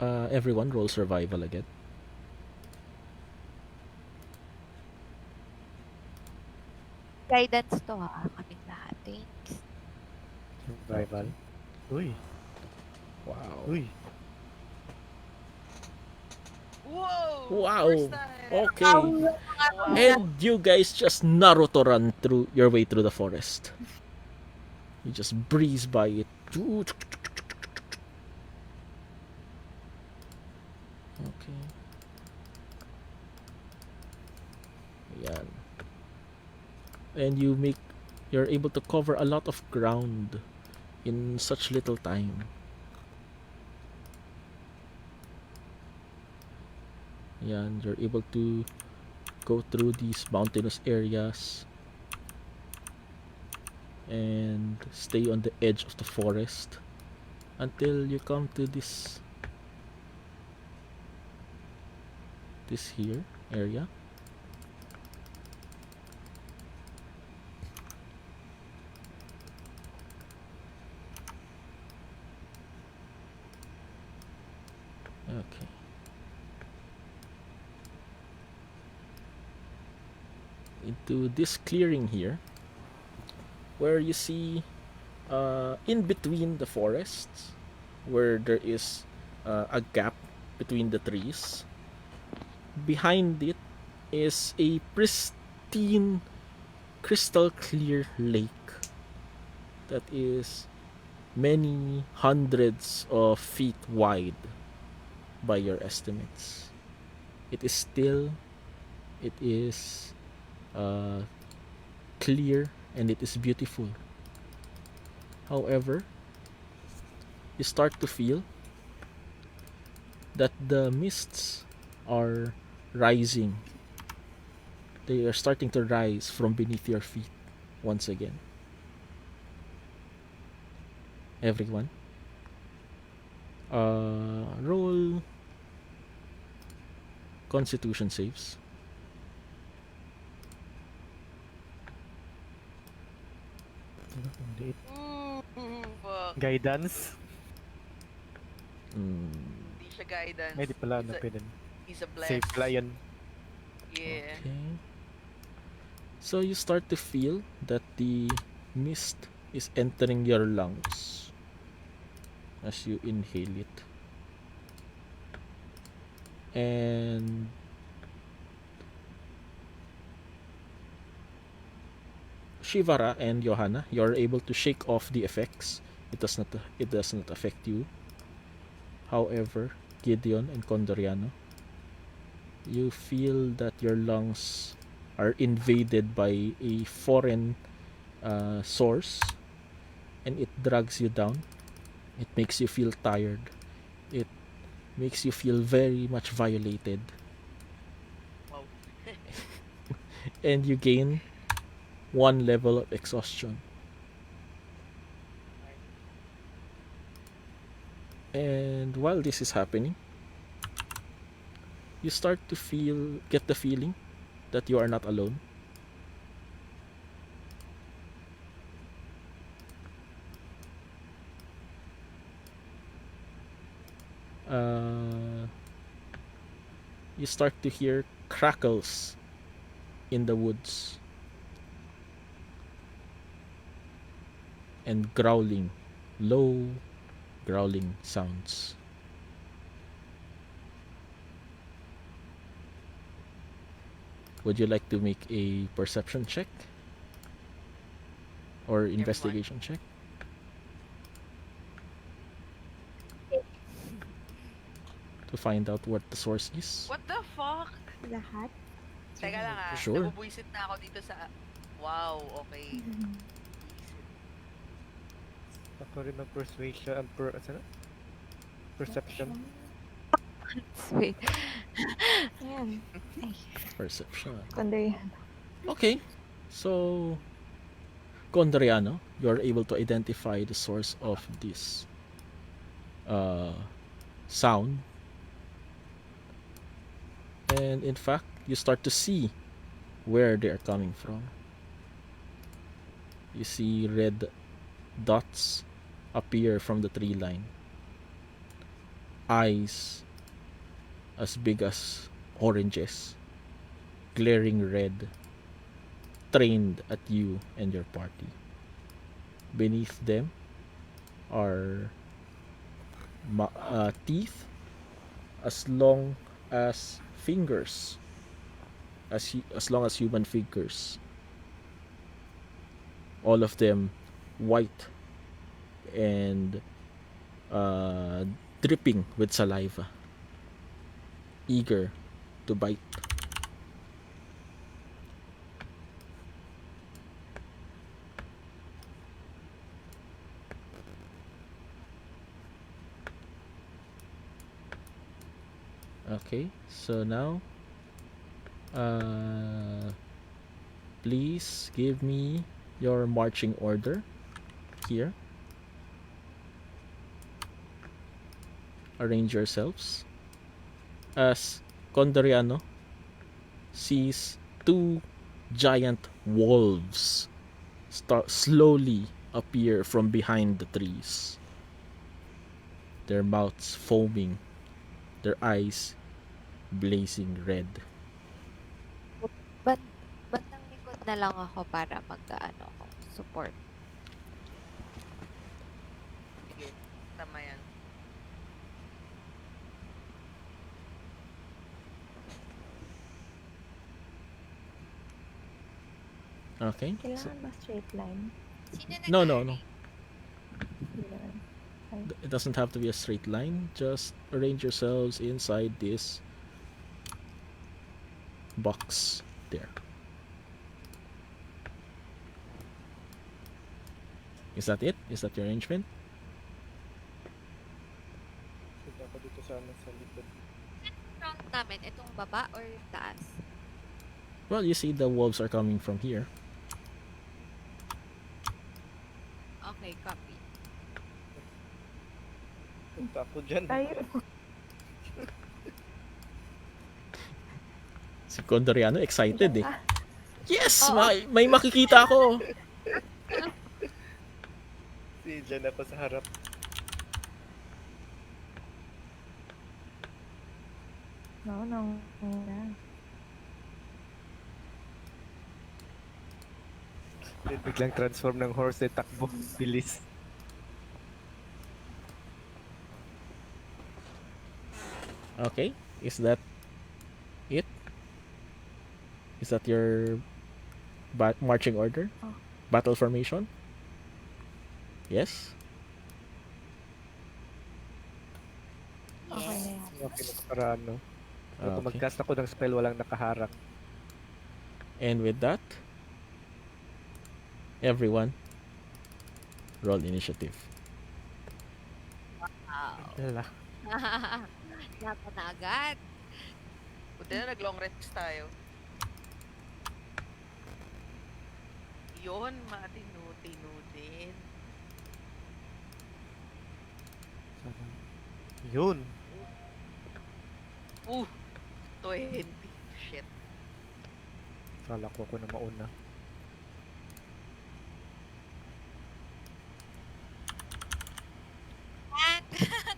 Everyone roll survival again. Guidance to ha, kaming lahat. Thanks. Survival. Uy. Wow. Uy. Whoa! Wow. First time! Okay. Wow. And you guys just Naruto run through your way through the forest. You just breeze by it. Okay. Yan. And you're able to cover a lot of ground in such little time. Yan, you're able to go through these mountainous areas and stay on the edge of the forest until you come to this here area. Okay. Into this clearing here, where you see in between the forests, where there is a gap between the trees, behind it is a pristine, crystal clear lake that is many hundreds of feet wide by your estimates. It is still, it is clear, and it is beautiful. However, you start to feel that the mists are rising. They are starting to rise from beneath your feet once again. Everyone, roll Constitution saves. Hindi. Fuck. Guidance. Hindi siya guidance. Ay, di pala. He's a- Napin. He's a bless. Safe lion. Yeah. Okay. So you start to feel that the mist is entering your lungs as you inhale it. And Shivara and Johanna, you're able to shake off the effects. It does not affect you. However, Gideon and Condoriano, you feel that your lungs are invaded by a foreign source, and it drags you down. It makes you feel tired. It makes you feel very much violated. Wow. And you gain 1 level of exhaustion. And while this is happening, you start to get the feeling that you are not alone. You start to hear crackles in the woods and growling, low growling sounds. Would you like to make a perception check or investigation check? To find out what the source is. What the fuck? Lahat? Teka lang ah. Sure. Nabubuisit na ako dito sa... Wow, okay. Ako rin ng persuasion. Perception. Wait. Ayan. Perception. Condoriano. Okay. So, Condoriano, you're able to identify the source of this sound. And in fact, you start to see where they are coming from. You see red dots appear from the tree line. Eyes as big as oranges, glaring red, trained at you and your party. Beneath them are teeth as long as fingers, as long as human fingers. All of them white and dripping with saliva, eager to bite. Okay, so now please give me your marching order here. Arrange yourselves as Condoriano sees two giant wolves start slowly appear from behind the trees. Their mouths foaming, their eyes blazing red. Ban bandang likod na lang ako para mag-aano ako, support. Sige, tama yan. Okay? Kailangan ba straight line? Sino No, nag-aari? no, no. Hindi naman. It doesn't have to be a straight line. Just arrange yourselves inside this box there. Is that it? Is that your arrangement? Sige ako dito sana sa likod. Front namin, itong baba or yung taas? Well, you see the wolves are coming from here. Okay, copy. Punta ako dyan. Tayo. Si Condoriano excited eh. Ah, Yes! Oo. May makikita ako! Si dyan ako sa harap. no, no. Biglang transform ng horse eh, takbo. Bilis. Okay, is that it? Is that your marching order? Oh. Battle formation? Yes? Okay na yan. Okay na para ano. Kung Okay. mag-cast ako ng spell, walang nakaharang. And with that, everyone, roll initiative. Wow. Wala. Napa na agad. Buti na nag-long rest tayo. Yun, matinu-tinu din. Yun. 20. Shit. Kala ko ako na mauna.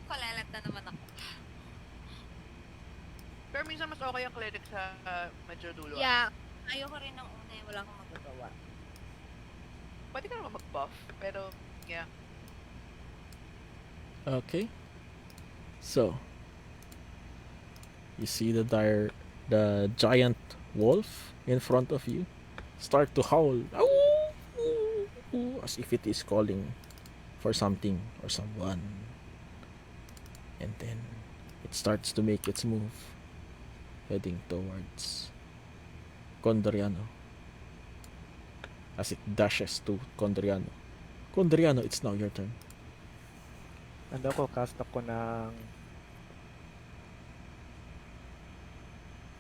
Kulalat na naman ako. Pero minsan mas okay ang cleric sa medyo dulo. Yeah, ayoko rin ng una eh, wala akong magagawa. Pwede ka naman mag-buff, pero yeah. Okay. So, you see the giant wolf in front of you start to howl. "Ow! Ooh, ooh," as if it is calling for something or someone. And then it starts to make its move, heading towards Condoriano. As it dashes to Condoriano. Condoriano, it's now your turn. Ano ko, cast ako ng...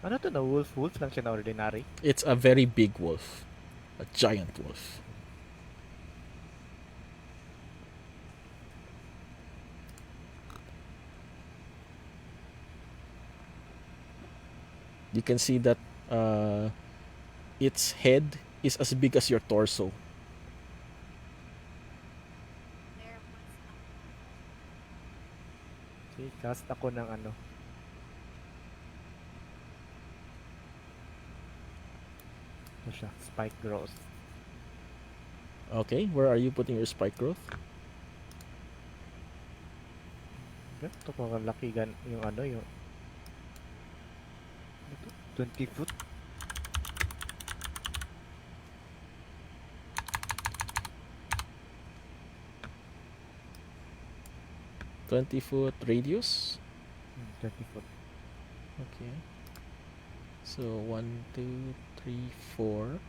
Ano to na wolf? Wolf lang siya na ordinary. It's a very big wolf. A giant wolf. You can see that its head is as big as your torso. There was Okay, cast ako ng ano. Ano siya? Spike growth. Okay, where are you putting your spike growth? Ito ko kalaki yung ano yung... Ito, 20 foot. 20-foot radius. 20 foot. Okay. So 1, 2, 3, 4.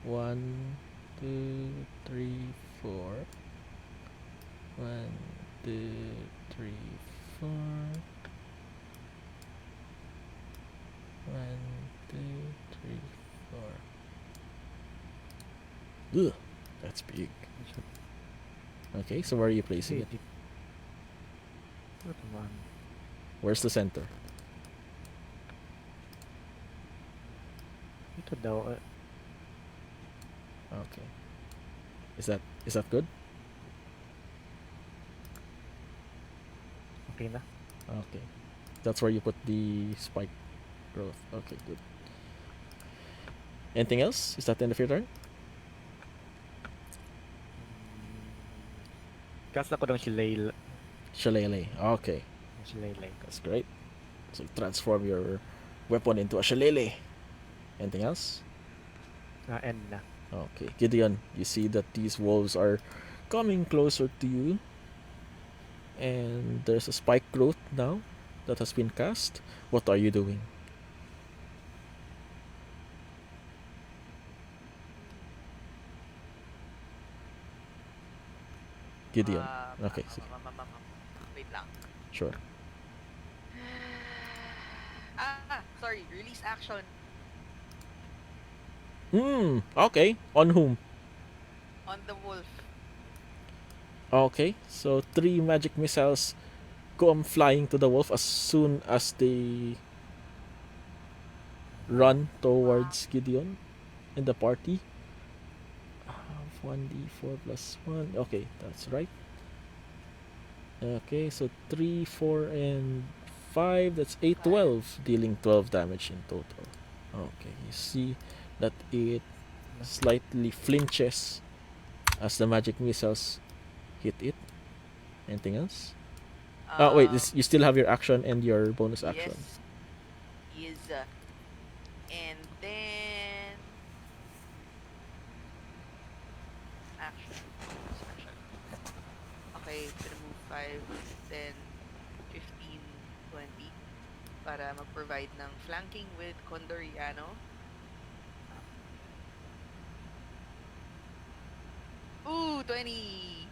1, 2, 3, 4. 1, 2, 3, 4. 1, 2, 3, 4. Ugh, that's big. Okay, so where are you placing it? Ito man. Where's the center? Ito daw. Okay. Is that good? Okay na. Okay. That's where you put the spike growth. Okay, good. Anything else? Is that the end of your turn? Cast ako ng Shillelagh. Shillelagh. Okay, Shillelagh. that's great. So you transform your weapon into a shillelagh. Anything else? End na. Okay, Gideon, you see that these wolves are coming closer to you, and there's a spike growth now that has been cast. What are you doing? Gideon. Okay, sige. Wait lang. Sure. Sorry. Release action. Okay. On whom? On the wolf. Okay, so 3 magic missiles come flying to the wolf as soon as they run towards Gideon and the party. 1d4 plus 1. Okay, that's right. Okay, so 3, 4, and 5. That's 8, 12. Dealing 12 damage in total. Okay, you see that it slightly flinches as the magic missiles hit it. Anything else? Wait, you still have your action and your bonus action. Yes. And then action. Okay, gonna move 5, 10, 15, 20 para mag-provide ng flanking with Condoriano. Ooh, 20!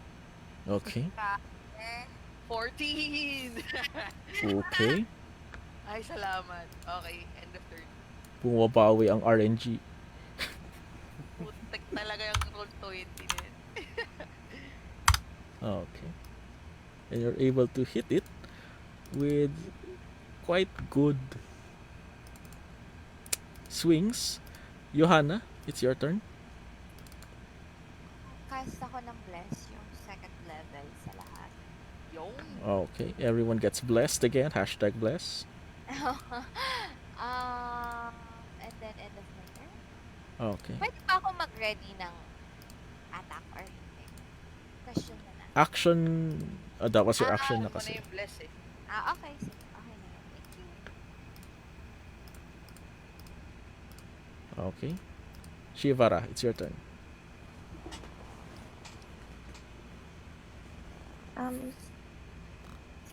Okay. 14! Okay. Ay, salamat. Okay, end of turn. Bumabawi ang RNG. Putek talaga yung roll 20 na yun. Okay. And you're able to hit it with quite good swings. Johanna, it's your turn. Cast ako ng bless yung second level sa lahat. Yung? Okay, everyone gets blessed again. Hashtag bless. And then end of my turn. Okay. Pwede ba ako mag-ready ng attack or hindi? Question na na. Action. That was your action na Ako na kasi. yung bless eh. Okay. Sige. Okay na yun. Thank you. Okay. Shivara, it's your turn.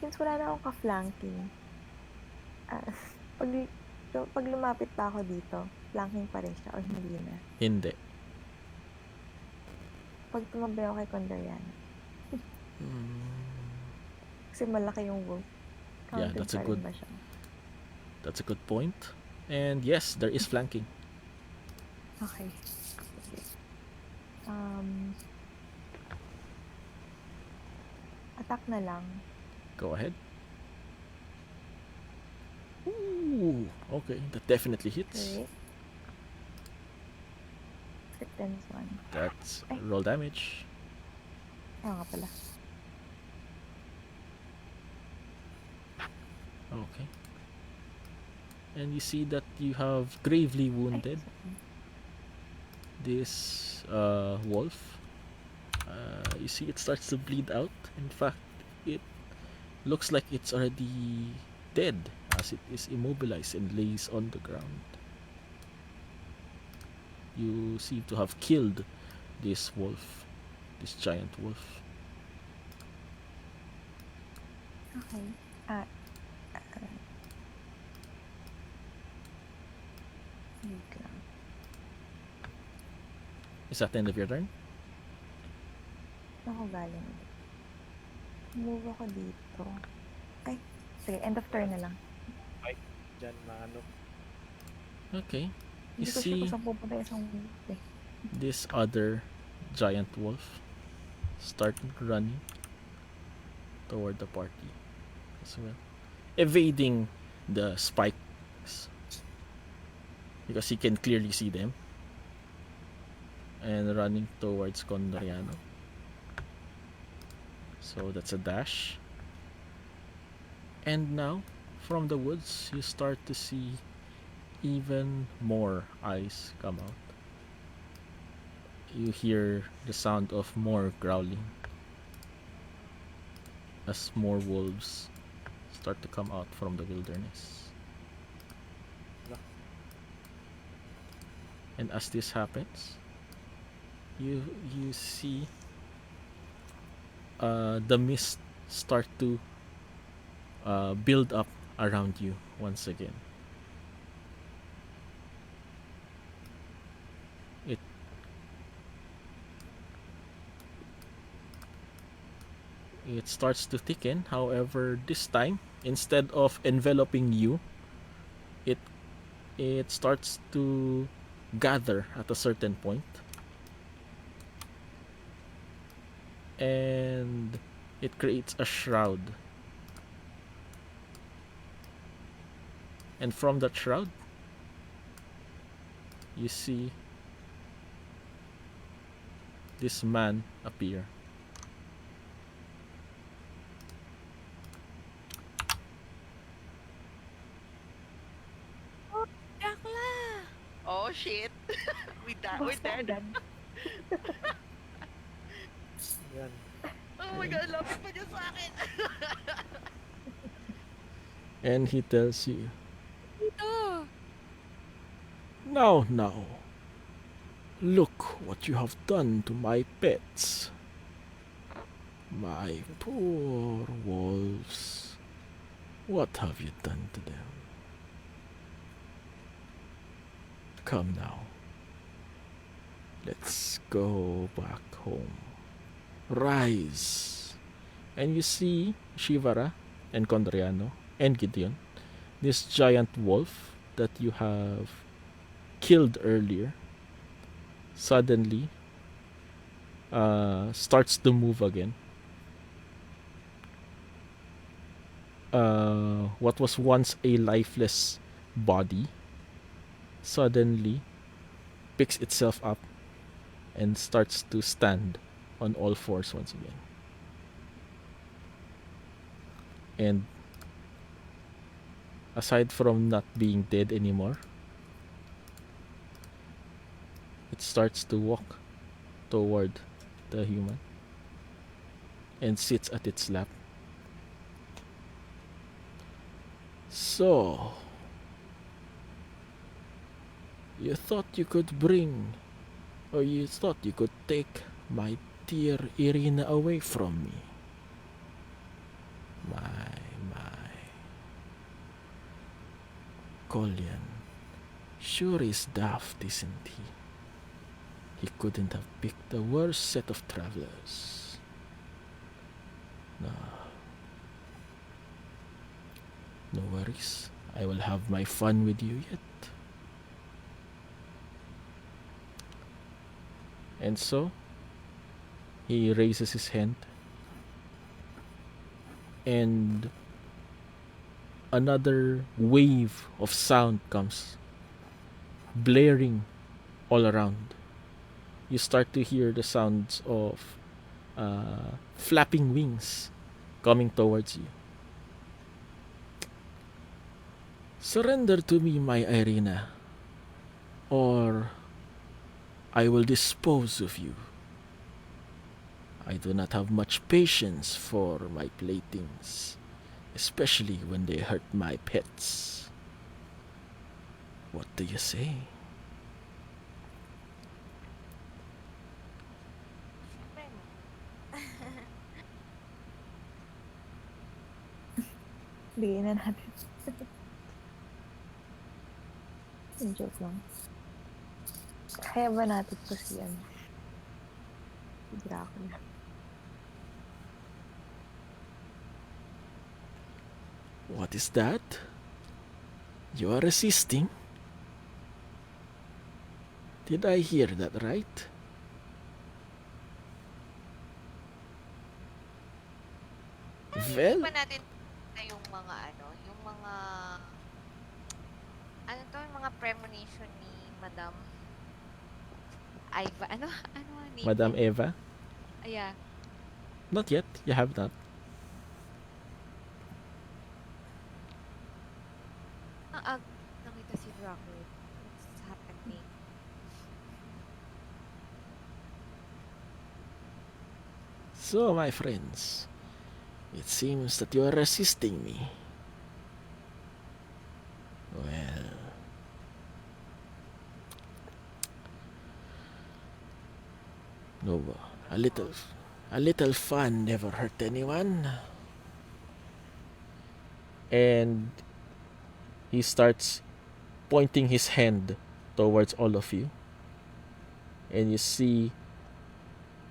Since wala na akong ka-flanking, pag lumapit pa ako dito, flanking pa rin siya or hindi na? Hindi. Pag tumabay ako kay Condoriano. Kasi malaki yung wolf. Yeah, Counted that's a pa rin good- ba siya? That's a good point. And yes, there is flanking. Okay. Sige. Attack na lang. Go ahead. Ooh, okay, that definitely hits. Great. Crit times 1. That's Ay. roll damage. Ayaw nga pala. Okay. And you see that you have gravely Ay, wounded sorry. this wolf. You see it starts to bleed out. In fact, it looks like it's already dead as it is immobilized and lays on the ground. You seem to have killed this wolf, this giant wolf. Okay. Wait lang. Is that the end of your turn? Ako galing ulit. Move ako dito. Ay, sige, end of turn na lang. Diyan, maano. Okay. You Hindi ko sure see kung saan pupunta yung isang move eh. this other giant wolf start running toward the party as well, evading the spikes because he can clearly see them, and running towards Condoriano. So that's a dash. And now, from the woods, you start to see even more eyes come out. You hear the sound of more growling as more wolves start to come out from the wilderness. And as this happens, you see the mist start to build up around you once again. It starts to thicken. However, this time, instead of enveloping you, it starts to gather at a certain point, and it creates a shroud. And from that shroud, you see this man appear. Jakla! Oh, shit. We're Boss na dead. agad. Yan. Oh my god, lapit pa niya sa akin. And he tells you, Dito! now, look what you have done to my pets. My poor wolves. What have you done to them? Come now. Let's go back home. Rise. And you see Shivara and Condriano and Gideon, this giant wolf that you have killed earlier, suddenly starts to move again. What was once a lifeless body suddenly picks itself up and starts to stand on all fours once again. And aside from not being dead anymore, it starts to walk toward the human and sits at its lap. So, you thought you could bring, or you thought you could take my dear Irina away from me. My. Kolyan sure is daft, isn't he? He couldn't have picked the worst set of travelers. No worries. I will have my fun with you yet. And so, he raises his hand, and another wave of sound comes, blaring all around. You start to hear the sounds of flapping wings coming towards you. Surrender to me, my Irina, or I will dispose of you. I do not have much patience for my playthings, especially when they hurt my pets. What do you say? Bigay na natin. Joke lang. Kaya ba natin to si Dracula? What is that? You are resisting? Did I hear that right? Hindi Well, pa natin na yung mga yung mga premonition ni Madam Iva. Ano ang name Madam niya? Eva? Yeah. Not yet. You have not. Nakita si Dracula. What's happening? So, my friends, it seems that you are resisting me. Well, no, a little fun never hurt anyone. And he starts pointing his hand towards all of you. And you see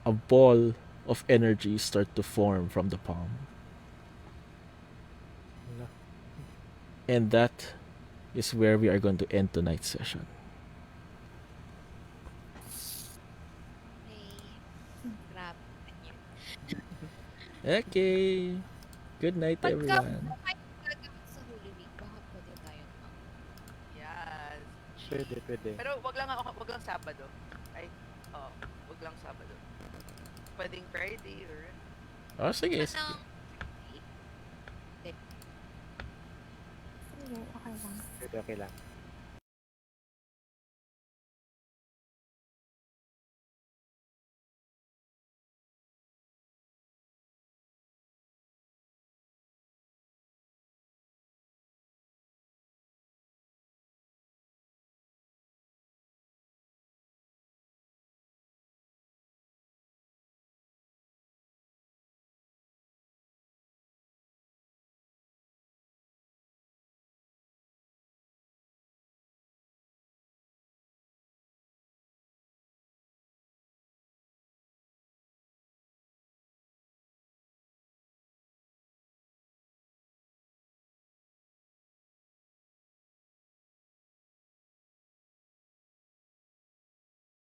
a ball of energy start to form from the palm. Wala. And that is where we are going to end tonight's session. Hey. Grabe. Okay. Good night, Pagka everyone. gagawin sa Holy Week, baka pwede tayong Yes. Pwede. Pero wag lang Sabado. Ay, wag lang Sabado. Pwedeng Friday or Oh, sige. Anong Sige, okay lang. Pwede, okay lang.